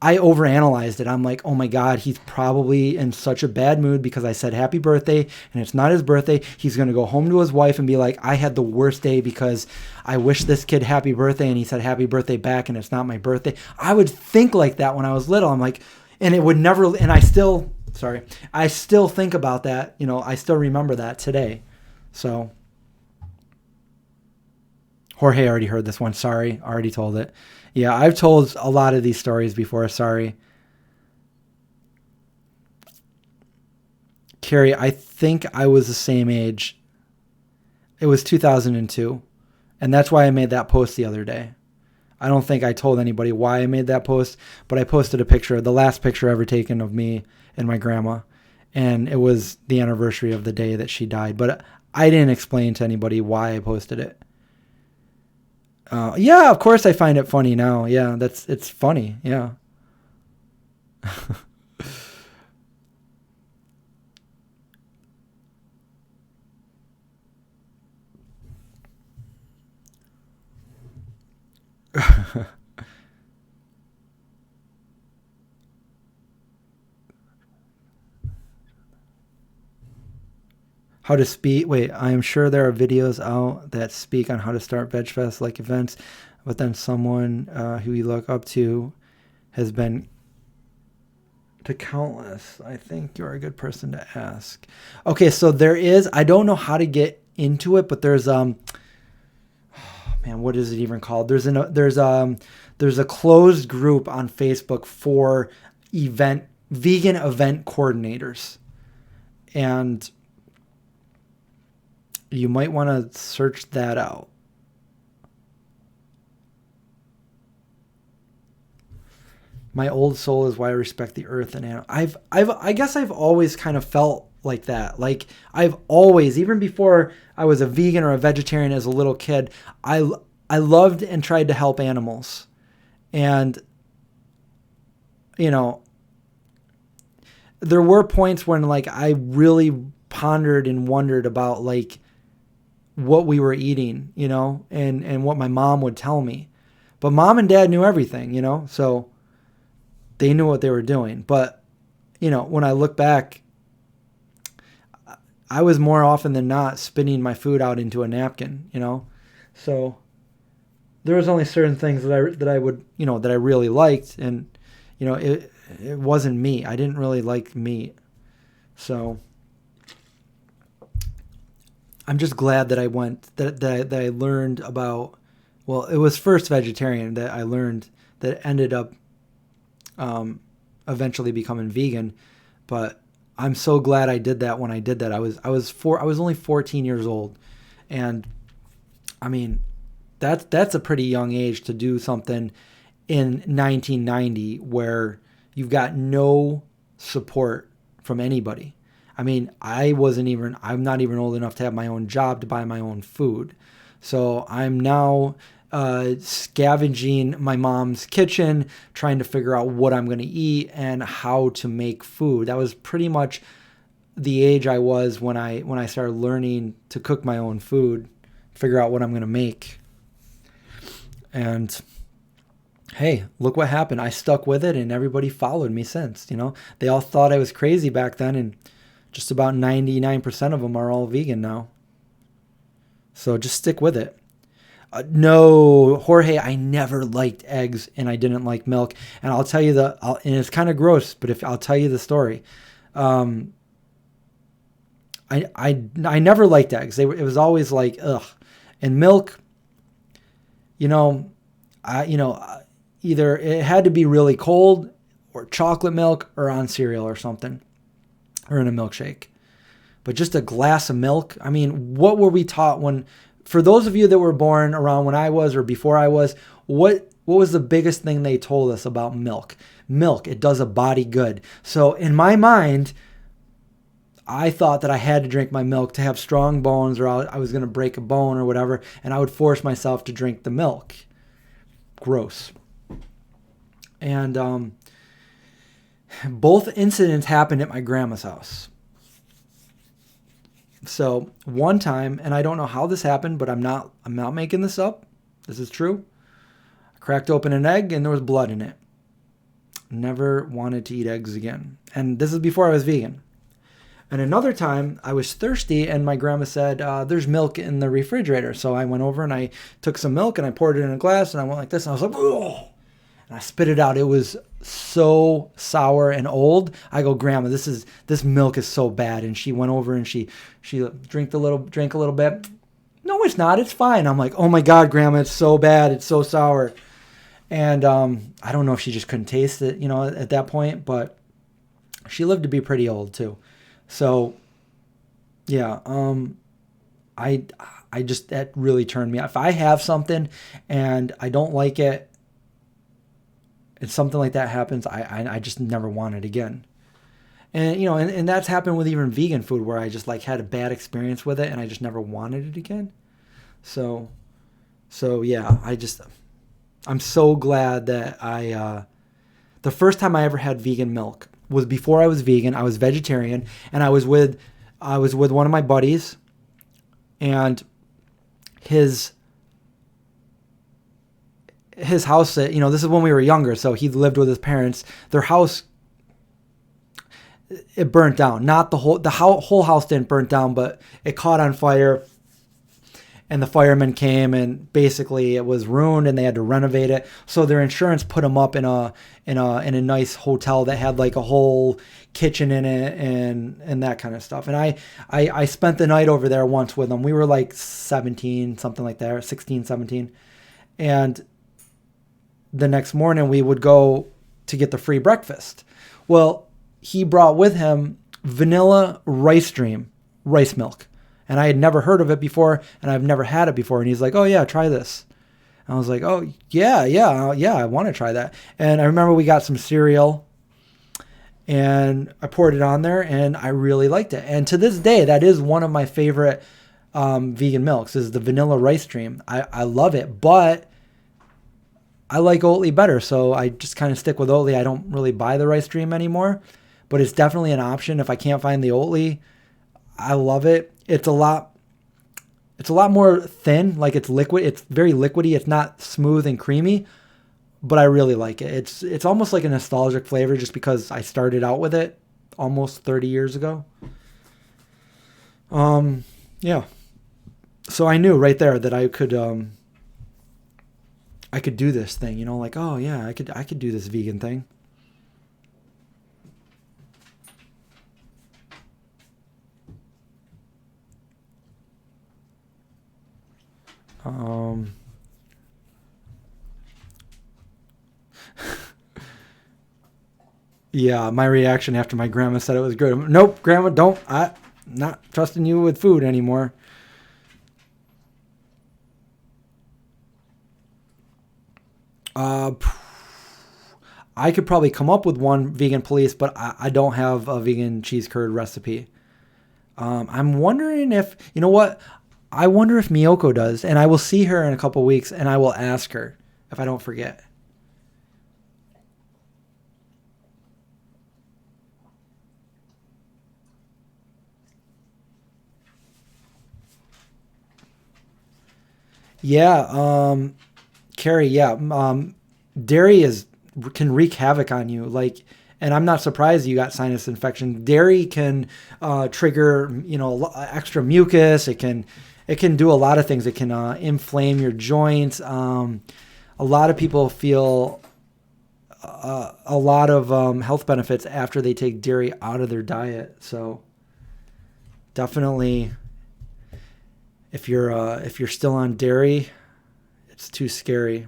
I overanalyzed it. I'm like, oh my God, he's probably in such a bad mood because I said happy birthday and it's not his birthday. He's going to go home to his wife and be like, I had the worst day because I wish this kid happy birthday and he said happy birthday back and it's not my birthday. I would think like that when I was little. I'm like, and it would never, and I still think about that. I still remember that today. So Jorge already heard this one. Sorry, already told it. Yeah, I've told a lot of these stories before. Sorry. Carrie, I think I was the same age. It was 2002. And that's why I made that post the other day. I don't think I told anybody why I made that post, but I posted a picture, the last picture ever taken of me and my grandma. And it was the anniversary of the day that she died. But I didn't explain to anybody why I posted it. Yeah, of course I find it funny now. Yeah, it's funny. Yeah. how to speak. Wait, I am sure there are videos out that speak on how to start VegFest like events, but then someone who you look up to has been to countless. I think you're a good person to ask. Okay, so there is, I don't know how to get into it, but there's man, what is it even called? There's a closed group on Facebook for vegan event coordinators. And you might want to search that out. My old soul is why I respect the earth and animal. I guess I've always kind of felt like that. Like I've always, even before I was a vegan or a vegetarian as a little kid, I loved and tried to help animals. And, you know, there were points when like I really pondered and wondered about like what we were eating, you know, and what my mom would tell me. But mom and dad knew everything, you know, so they knew what they were doing. But, you know, when I look back, I was more often than not spitting my food out into a napkin, you know. So there was only certain things that I would, you know, that I really liked, and, you know, it wasn't meat. I didn't really like meat. So I'm just glad that I went, that I learned about, well, it was first vegetarian that I learned that ended up eventually becoming vegan. But I'm so glad I did that when I did that. I was only 14 years old. And I mean, that's a pretty young age to do something in 1990 where you've got no support from anybody. I mean, I'm not even old enough to have my own job to buy my own food. So I'm now scavenging my mom's kitchen, trying to figure out what I'm going to eat and how to make food. That was pretty much the age I was when I started learning to cook my own food, figure out what I'm going to make. And hey, look what happened. I stuck with it and everybody followed me since, you know. They all thought I was crazy back then, and just about 99% of them are all vegan now. So just stick with it. No, Jorge, I never liked eggs and I didn't like milk. And I'll tell you and it's kind of gross, but I'll tell you the story. I never liked eggs. It was always like, ugh. And milk, either it had to be really cold or chocolate milk or on cereal or something, or in a milkshake. But just a glass of milk. I mean, what were we taught for those of you that were born around when I was or before I was, what was the biggest thing they told us about milk? Milk, it does a body good. So in my mind, I thought that I had to drink my milk to have strong bones, or I was going to break a bone or whatever, and I would force myself to drink the milk. Gross. And both incidents happened at my grandma's house. So one time, and I don't know how this happened, but I'm not making this up. This is true. I cracked open an egg and there was blood in it. Never wanted to eat eggs again. And this is before I was vegan. And another time I was thirsty and my grandma said, there's milk in the refrigerator. So I went over and I took some milk and I poured it in a glass and I went like this and I was like, oh, and I spit it out. It was so sour and old. I go, Grandma, this milk is so bad. And she went over and she drank a little bit. No, it's not. It's fine. I'm like, oh my God, Grandma, it's so bad. It's so sour. And I don't know if she just couldn't taste it, at that point, but she lived to be pretty old too. So yeah, that really turned me off. If I have something and I don't like it, and something like that happens, I just never want it again. And, and that's happened with even vegan food where I just like had a bad experience with it and I just never wanted it again. So yeah, I'm so glad that the first time I ever had vegan milk was before I was vegan. I was vegetarian and I was with one of my buddies, and his house, this is when we were younger, so he lived with his parents. Their house, it burnt down. Not whole house didn't burn down, but it caught on fire. And the firemen came, and basically it was ruined, and they had to renovate it. So their insurance put them up in a nice hotel that had like a whole kitchen in it and that kind of stuff. And I spent the night over there once with them. We were like 17, something like that, 16, 17. And the next morning we would go to get the free breakfast. Well, he brought with him vanilla Livestream rice milk. And I had never heard of it before, and I've never had it before. And he's like, oh, yeah, try this. And I was like, oh, yeah, I want to try that. And I remember we got some cereal, and I poured it on there, and I really liked it. And to this day, that is one of my favorite vegan milks, is the vanilla Livestream. I love it, but I like Oatly better, so I just kind of stick with Oatly. I don't really buy the Livestream anymore, but it's definitely an option. If I can't find the Oatly, I love it. It's a lot more thin, like it's liquid. It's very liquidy. It's not smooth and creamy, but I really like it. It's almost like a nostalgic flavor just because I started out with it almost 30 years ago. Yeah. So I knew right there that I could do this thing, like, oh yeah, I could do this vegan thing. Yeah, my reaction after my grandma said it was good. Nope, grandma, I'm not trusting you with food anymore. I could probably come up with one vegan police, but I don't have a vegan cheese curd recipe. I'm wondering if, you know what? I wonder if Miyoko does, and I will see her in a couple weeks, and I will ask her if I don't forget. Yeah, Carrie, yeah. Dairy can wreak havoc on you. Like, and I'm not surprised you got sinus infection. Dairy can trigger, extra mucus. It can do a lot of things. It can inflame your joints. A lot of people feel a lot of health benefits after they take dairy out of their diet. So definitely, if you're still on dairy, it's too scary.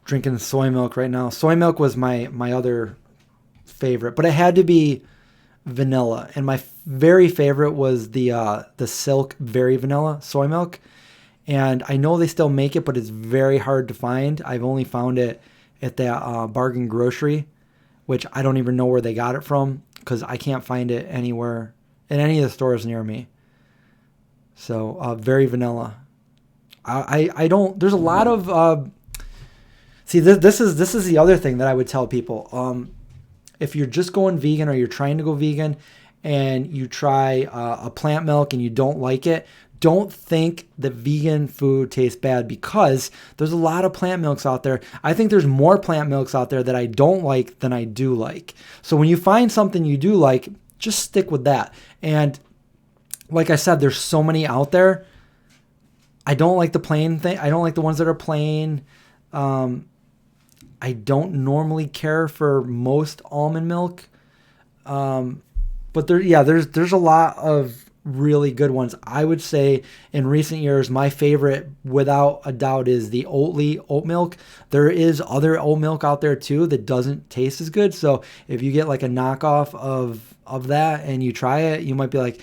Drinking soy milk right now. Soy milk was my other favorite, but it had to be vanilla. And my very favorite was the Silk Very Vanilla soy milk. And I know they still make it, but it's very hard to find. I've only found it at that bargain grocery, which I don't even know where they got it from because I can't find it anywhere in any of the stores near me. So very vanilla. I don't. There's a lot of. See, this is the other thing that I would tell people. If you're just going vegan or you're trying to go vegan, and you try a plant milk and you don't like it, don't think that vegan food tastes bad because there's a lot of plant milks out there. I think there's more plant milks out there that I don't like than I do like. So when you find something you do like, just stick with that. And like I said, there's so many out there. I don't like the plain thing. I don't like the ones that are plain. I don't normally care for most almond milk. But there's a lot of really good ones. I would say in recent years, my favorite without a doubt is the Oatly oat milk. There is other oat milk out there too that doesn't taste as good. So if you get like a knockoff of that and you try it, you might be like,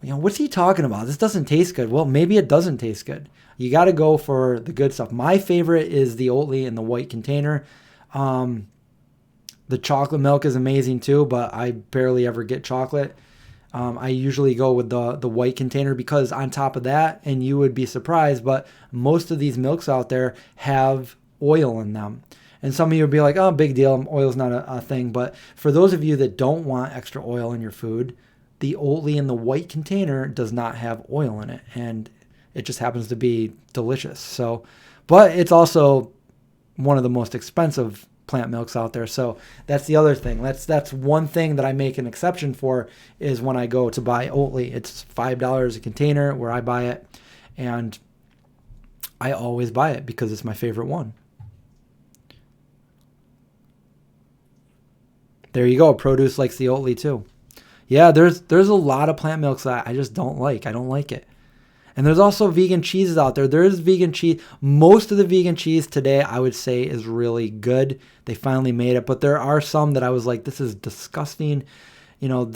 what's he talking about? This doesn't taste good. Well, maybe it doesn't taste good. You got to go for the good stuff. My favorite is the Oatly in the white container. The chocolate milk is amazing too, but I barely ever get chocolate. I usually go with the white container because on top of that, and you would be surprised, but most of these milks out there have oil in them. And some of you would be like, oh, big deal. Oil's not a thing. But for those of you that don't want extra oil in your food, the Oatly in the white container does not have oil in it. And It just happens to be delicious. So, but it's also one of the most expensive plant milks out there. So that's the other thing. That's one thing that I make an exception for, is when I go to buy Oatly. It's $5 a container where I buy it, and I always buy it because it's my favorite one. There you go. Produce likes the Oatly too. Yeah, there's a lot of plant milks that I just don't like. I don't like it. And there's also vegan cheeses out there. There is vegan cheese. Most of the vegan cheese today, I would say, is really good. They finally made it. But there are some that I was like, this is disgusting. You know,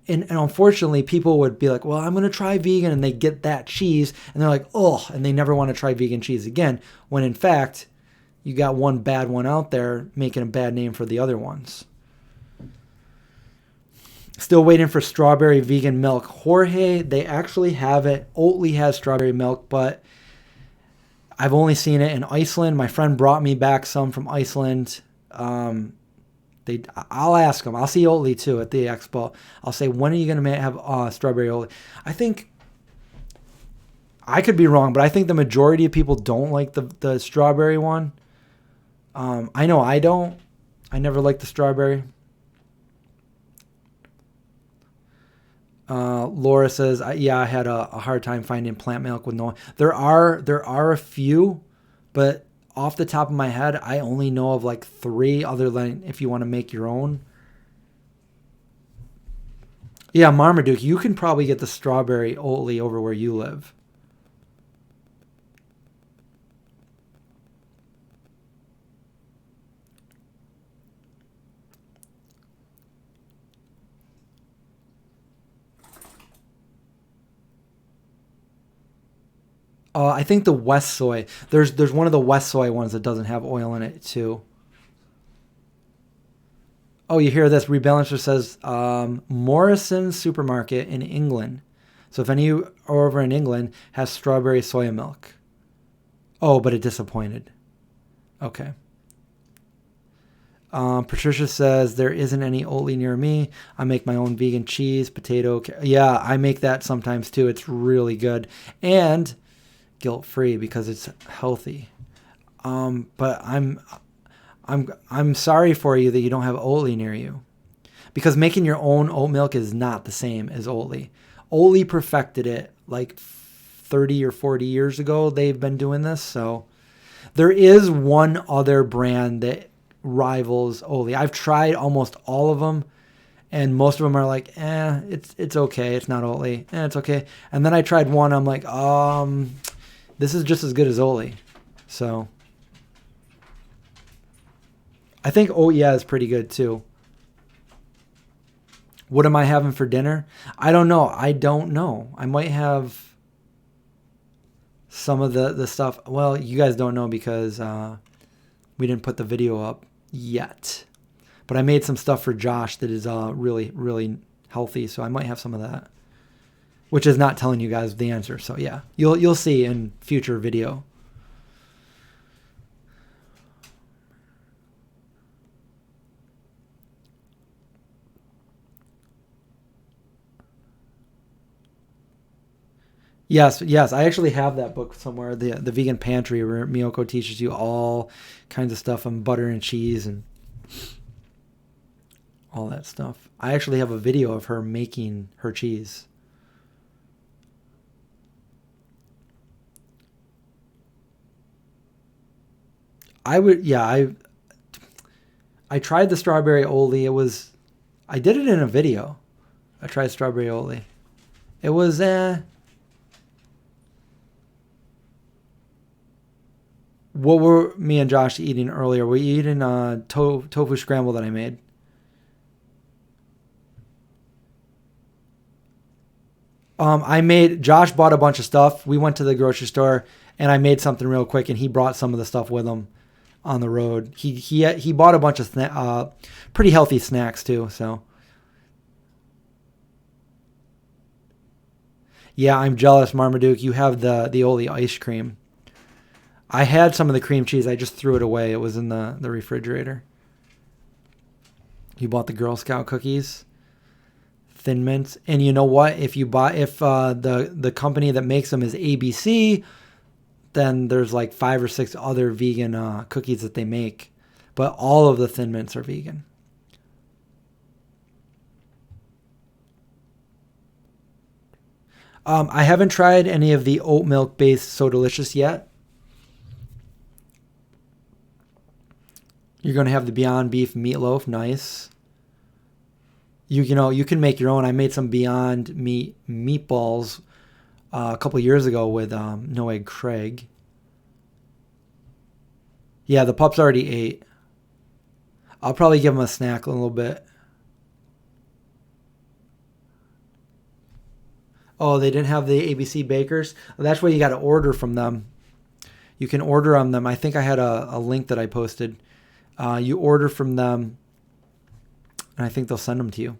and unfortunately, people would be like, well, I'm going to try vegan. And they get that cheese. And they're like, oh, and they never want to try vegan cheese again. When in fact, you got one bad one out there making a bad name for the other ones. Still waiting for strawberry vegan milk. Jorge, they actually have it. Oatly has strawberry milk, but I've only seen it in Iceland. My friend brought me back some from Iceland. I'll ask them. I'll see Oatly too at the expo. I'll say, when are you going to have strawberry Oatly? I think, I could be wrong, but I think the majority of people don't like the strawberry one. I know I don't. I never liked the strawberry. Laura says, yeah, I had a hard time finding plant milk with no. There are a few, but off the top of my head, I only know of like 3, other than if you want to make your own. Yeah, Marmaduke, you can probably get the strawberry Oatly over where you live. I think the West Soy. There's one of the West Soy ones that doesn't have oil in it too. Oh, you hear this? Rebalancer says Morrison's supermarket in England. So if any of you are over in England, has strawberry soya milk. Oh, but it disappointed. Okay. Patricia says there isn't any Oatly near me. I make my own vegan cheese, potato. Yeah, I make that sometimes too. It's really good. And guilt-free because it's healthy. But I'm sorry for you that you don't have Oatly near you, because making your own oat milk is not the same as Oatly. Oatly perfected it like 30 or 40 years ago. They've been doing this. So there is one other brand that rivals Oatly. I've tried almost all of them, and most of them are like, it's okay. It's not Oatly. It's okay. And then I tried one. I'm like, this is just as good as Oatly. So I think yeah is pretty good too. What am I having for dinner? I don't know. I might have some of the stuff. Well, you guys don't know because we didn't put the video up yet. But I made some stuff for Josh that is really, really healthy. So I might have some of that, which is not telling you guys the answer. So yeah, you'll see in future video. Yes. I actually have that book somewhere, the Vegan Pantry, where Miyoko teaches you all kinds of stuff on butter and cheese and all that stuff. I actually have a video of her making her cheese. I tried the strawberry Oatly. I did it in a video. I tried strawberry Oatly. It was what were me and Josh eating earlier? We eating tofu scramble that I made. Josh bought a bunch of stuff. We went to the grocery store and I made something real quick, and he brought some of the stuff with him on the road. He bought a bunch of pretty healthy snacks too. So yeah, I'm jealous, Marmaduke. You have the Oatly ice cream. I had some of the cream cheese. I just threw it away. It was in the refrigerator. You bought the Girl Scout cookies. Thin Mints. And you know what? If the company that makes them is ABC, then there's like 5 or 6 other vegan cookies that they make. But all of the Thin Mints are vegan. I haven't tried any of the oat milk based So Delicious yet. You're going to have the Beyond Beef meatloaf. Nice. You know, you can make your own. I made some Beyond Meat meatballs a couple years ago with No Egg Craig. Yeah, the pups already ate. I'll probably give them a snack a little bit. Oh, they didn't have the ABC Bakers? Well, that's why you got to order from them. You can order on them. I think I had a link that I posted. You order from them, and I think they'll send them to you.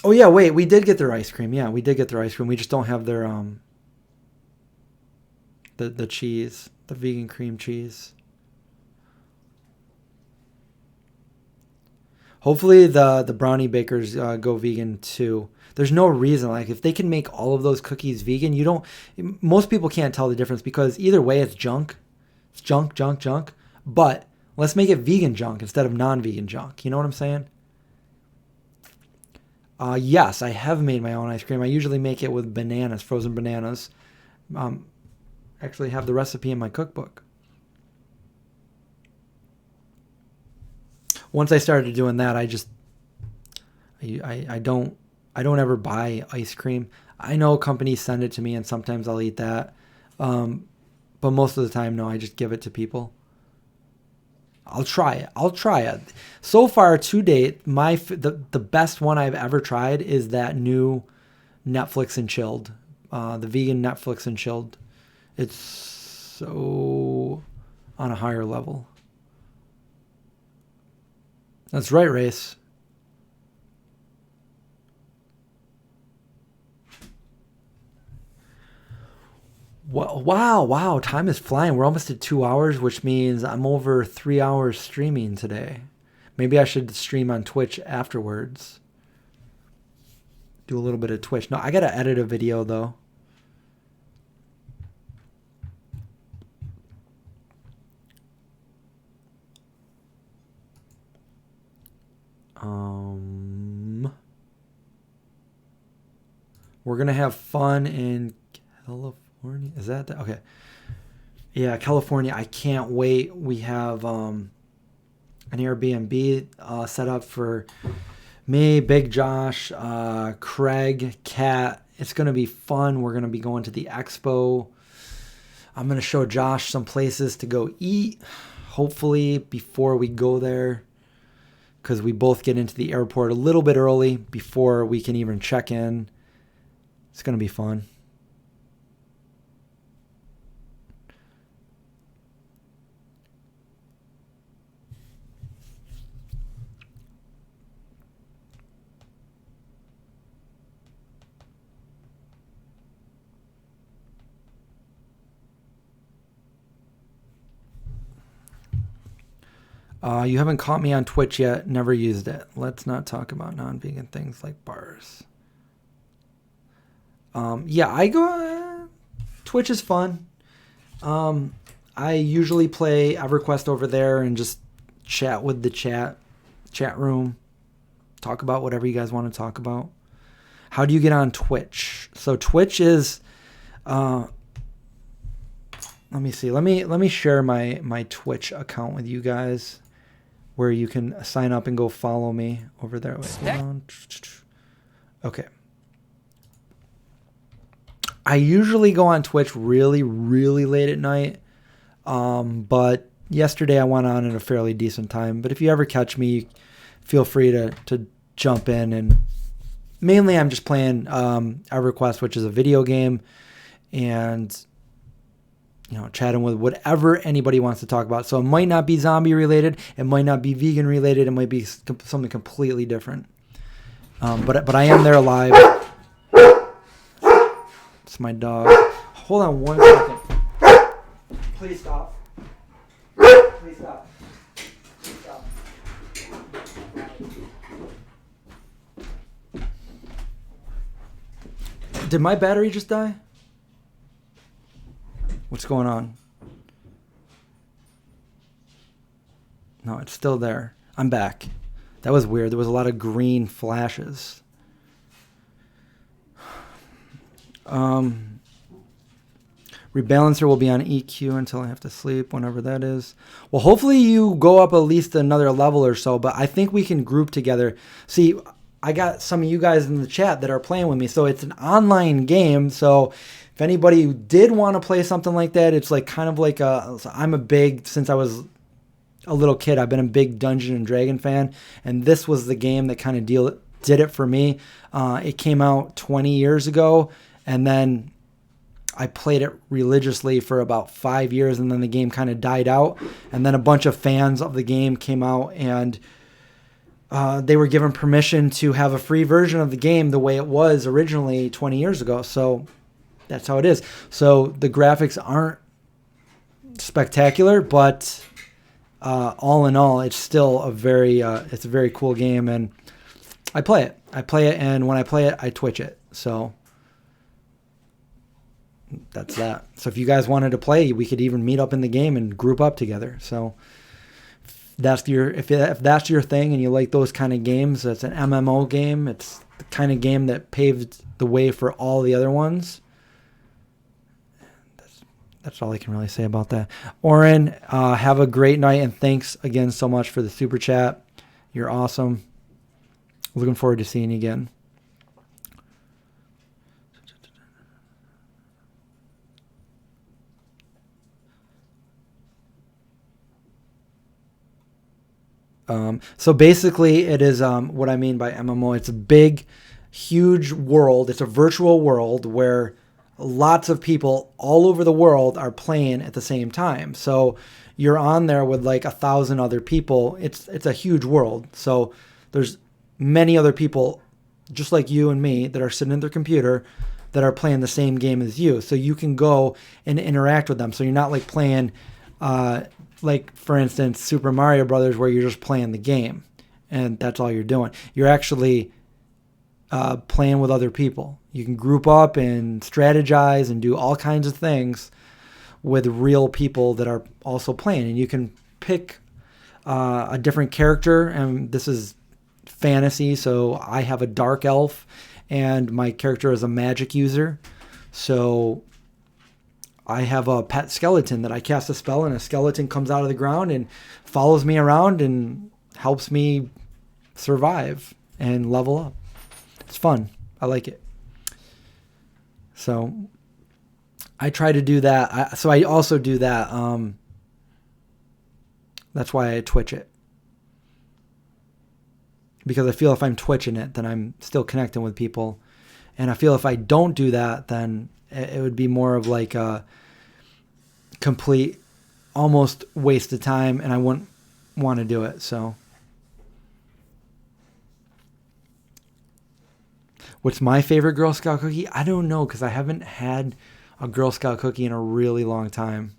Oh, yeah, wait. We did get their ice cream. Yeah, we did get their ice cream. We just don't have their the cheese, the vegan cream cheese. Hopefully the brownie bakers go vegan too. There's no reason, like if they can make all of those cookies vegan, most people can't tell the difference because either way it's junk. It's junk. But let's make it vegan junk instead of non-vegan junk. You know what I'm saying? Yes, I have made my own ice cream. I usually make it with bananas, frozen bananas. Actually have the recipe in my cookbook. Once I started doing that, I don't ever buy ice cream. I know companies send it to me and sometimes I'll eat that. But most of the time, no, I just give it to people. I'll try it. So far to date, the best one I've ever tried is that new Netflix and chilled, the vegan Netflix and chilled. It's so on a higher level. That's right, Race. Wow. Time is flying. We're almost at 2 hours, which means I'm over 3 hours streaming today. Maybe I should stream on Twitch afterwards. Do a little bit of Twitch. No, I got to edit a video, though. We're going to have fun in California. Is that okay? Yeah, California. I can't wait. We have an Airbnb set up for me, Big Josh, Craig, Kat. It's going to be fun. We're going to be going to the expo. I'm going to show Josh some places to go eat, hopefully before we go there, because we both get into the airport a little bit early before we can even check in. It's going to be fun. You haven't caught me on Twitch yet. Never used it. Let's not talk about non-vegan things like bars. Yeah, I go. Twitch is fun. I usually play EverQuest over there and just chat with the chat room. Talk about whatever you guys want to talk about. How do you get on Twitch? So Twitch is. Let me see. Let me share my Twitch account with you guys, where you can sign up and go follow me over there. Wait, hold on. Okay. I usually go on Twitch really, really late at night. But yesterday I went on at a fairly decent time. But if you ever catch me, feel free to jump in. And mainly I'm just playing EverQuest, which is a video game, and chatting with whatever anybody wants to talk about. So it might not be zombie related, it might not be vegan related, it might be something completely different. But I am there live. It's my dog. Hold on 1 second. Please stop. Please stop. Please stop. Did my battery just die? What's going on? No, it's still there. I'm back. That was weird. There was a lot of green flashes. Rebalancer will be on EQ until I have to sleep, whenever that is. Well, hopefully you go up at least another level or so, but I think we can group together. See, I got some of you guys in the chat that are playing with me, so it's an online game, so if anybody did want to play something like that, it's like kind of like I'm a big, since I was a little kid, I've been a big Dungeons and Dragon fan, and this was the game that kind of did it for me. It came out 20 years ago, and then I played it religiously for about 5 years, and then the game kind of died out. And then a bunch of fans of the game came out, and they were given permission to have a free version of the game the way it was originally 20 years ago. So that's how it is. So the graphics aren't spectacular, but all in all, it's still it's a very cool game, and I play it. And when I play it, I Twitch it. So that's that. So if you guys wanted to play, we could even meet up in the game and group up together. So if that's your thing and you like those kind of games, it's an MMO game. It's the kind of game that paved the way for all the other ones. That's all I can really say about that. Oren, have a great night, and thanks again so much for the super chat. You're awesome. Looking forward to seeing you again. So basically it is what I mean by MMO. It's a big, huge world. It's a virtual world where lots of people all over the world are playing at the same time. So you're on there with like 1,000 other people. It's a huge world. So there's many other people just like you and me that are sitting at their computer that are playing the same game as you. So you can go and interact with them. So you're not like playing like, for instance, Super Mario Brothers, where you're just playing the game and that's all you're doing. You're actually playing with other people. You can group up and strategize and do all kinds of things with real people that are also playing. And you can pick a different character, and this is fantasy, so I have a dark elf, and my character is a magic user. So I have a pet skeleton that I cast a spell, and a skeleton comes out of the ground and follows me around and helps me survive and level up. It's fun. I like it. So I try to do that. So I also do that. That's why I Twitch it. Because I feel if I'm Twitching it, then I'm still connecting with people. And I feel if I don't do that, then it would be more of like a complete, almost waste of time, and I wouldn't want to do it. So, what's my favorite Girl Scout cookie? I don't know, because I haven't had a Girl Scout cookie in a really long time.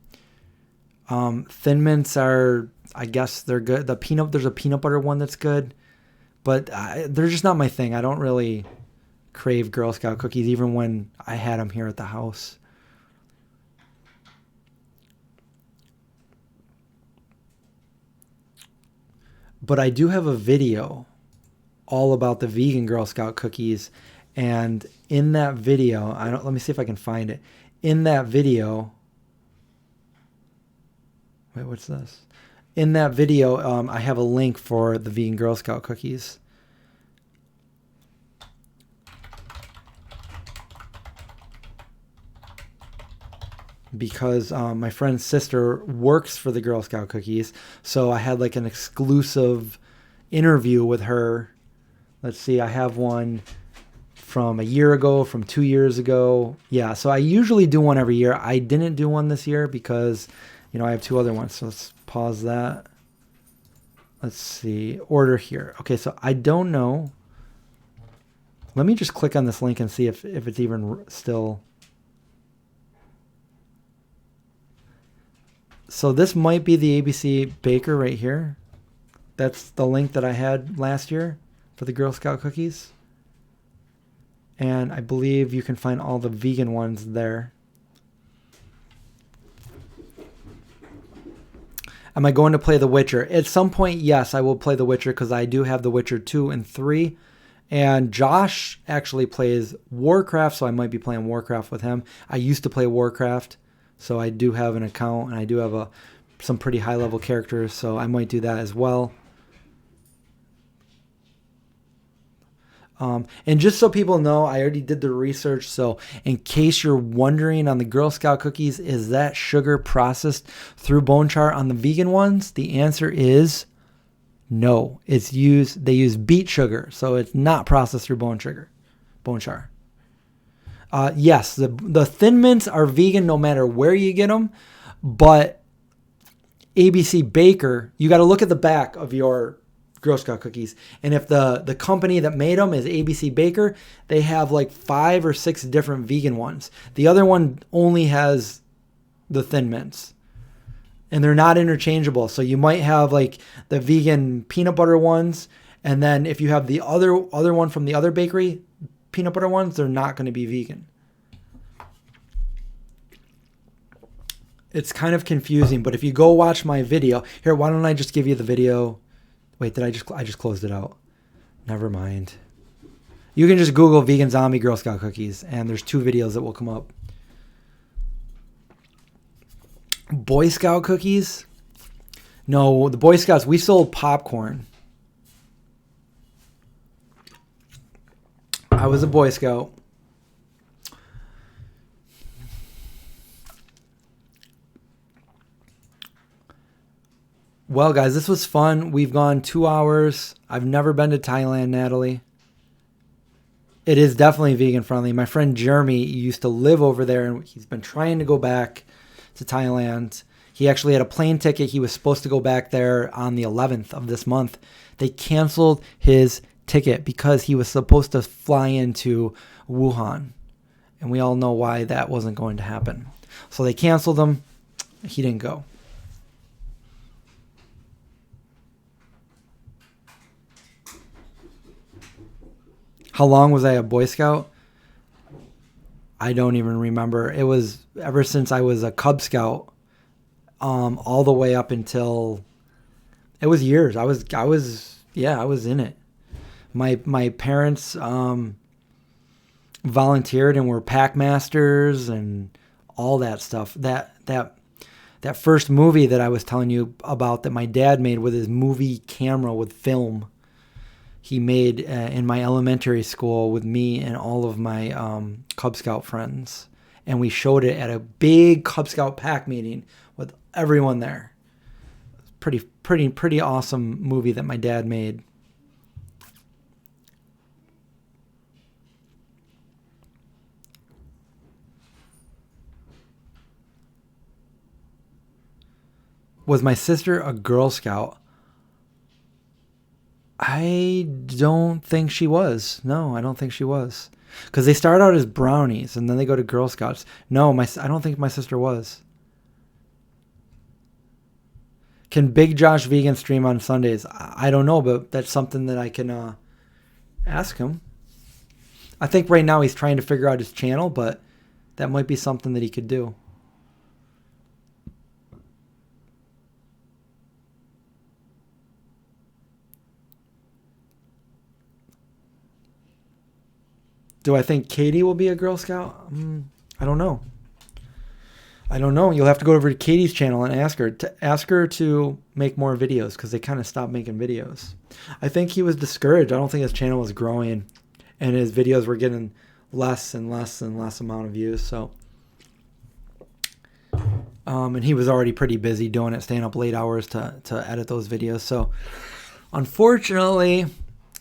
Thin Mints are, I guess they're good. There's a peanut butter one that's good, but they're just not my thing. I don't really crave Girl Scout cookies, even when I had them here at the house. But I do have a video all about the vegan Girl Scout cookies, and in that video, let me see if I can find it. In that video, wait, what's this? In that video, I have a link for the vegan Girl Scout cookies. Because my friend's sister works for the Girl Scout cookies, so I had like an exclusive interview with her. Let's see, I have one from a year ago, from 2 years ago. Yeah, so I usually do one every year. I didn't do one this year because, I have 2 other ones. So let's pause that. Let's see, order here. Okay, so I don't know. Let me just click on this link and see if it's even still. So this might be the ABC Baker right here. That's the link that I had last year for the Girl Scout cookies. And I believe you can find all the vegan ones there. Am I going to play The Witcher? At some point, yes, I will play The Witcher because I do have The Witcher 2 and 3. And Josh actually plays Warcraft, so I might be playing Warcraft with him. I used to play Warcraft, so I do have an account, and I do have some pretty high-level characters, so I might do that as well. And just so people know, I already did the research, so in case you're wondering on the Girl Scout cookies, is that sugar processed through bone char on the vegan ones? The answer is no. They use beet sugar, so it's not processed through bone char. Yes, the Thin Mints are vegan no matter where you get them, but ABC Baker, you got to look at the back of your Girl Scout cookies, and if the company that made them is ABC Baker, they have like 5 or 6 different vegan ones. The other one only has the Thin Mints, and they're not interchangeable. So you might have like the vegan peanut butter ones, and then if you have the other one from the other bakery, peanut butter ones, they're not going to be vegan. It's kind of confusing, but if you go watch my video here, why don't I just give you the video? Wait, I just closed it out. Never mind. You can just Google vegan zombie Girl Scout cookies, and there's 2 videos that will come up. Boy Scout cookies? No, the Boy Scouts, we sold popcorn. I was a Boy Scout. Well, guys, this was fun. We've gone 2 hours. I've never been to Thailand, Natalie. It is definitely vegan friendly. My friend Jeremy used to live over there, and he's been trying to go back to Thailand. He actually had a plane ticket. He was supposed to go back there on the 11th of this month. They canceled his ticket because he was supposed to fly into Wuhan. And we all know why that wasn't going to happen. So they canceled him. He didn't go. How long was I a Boy Scout? I don't even remember. It was ever since I was a Cub Scout, all the way up until it was years. I was in it. My parents volunteered and were pack masters and all that stuff. That first movie that I was telling you about that my dad made with his movie camera with film. He made in my elementary school with me and all of my Cub Scout friends. And we showed it at a big Cub Scout pack meeting with everyone there. Pretty awesome movie that my dad made. Was my sister a Girl Scout? I don't think she was. No, I don't think she was. Because they start out as brownies and then they go to Girl Scouts. No, I don't think my sister was. Can Big Josh Vegan stream on Sundays? I don't know, but that's something that I can ask him. I think right now he's trying to figure out his channel, but that might be something that he could do. Do I think Katie will be a Girl Scout? I don't know. You'll have to go over to Katie's channel and ask her to make more videos because they kind of stopped making videos. I think he was discouraged. I don't think his channel was growing and his videos were getting less and less and less amount of views. So, and he was already pretty busy doing it, staying up late hours to edit those videos. So, unfortunately,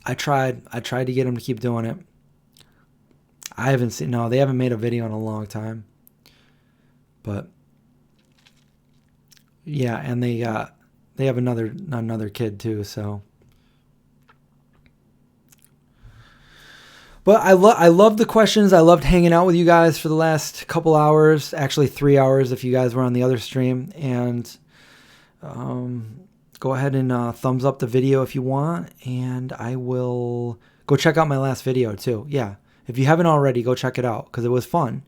I tried to get him to keep doing it. They haven't made a video in a long time. But yeah, and they have another kid too, so. But I love the questions. I loved hanging out with you guys for the last couple hours, actually 3 hours if you guys were on the other stream, and go ahead and thumbs up the video if you want, and I will go check out my last video too. Yeah. If you haven't already, go check it out because it was fun.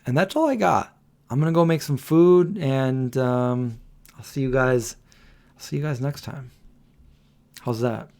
And that's all I got. I'm going to go make some food, and I'll see you guys next time. How's that?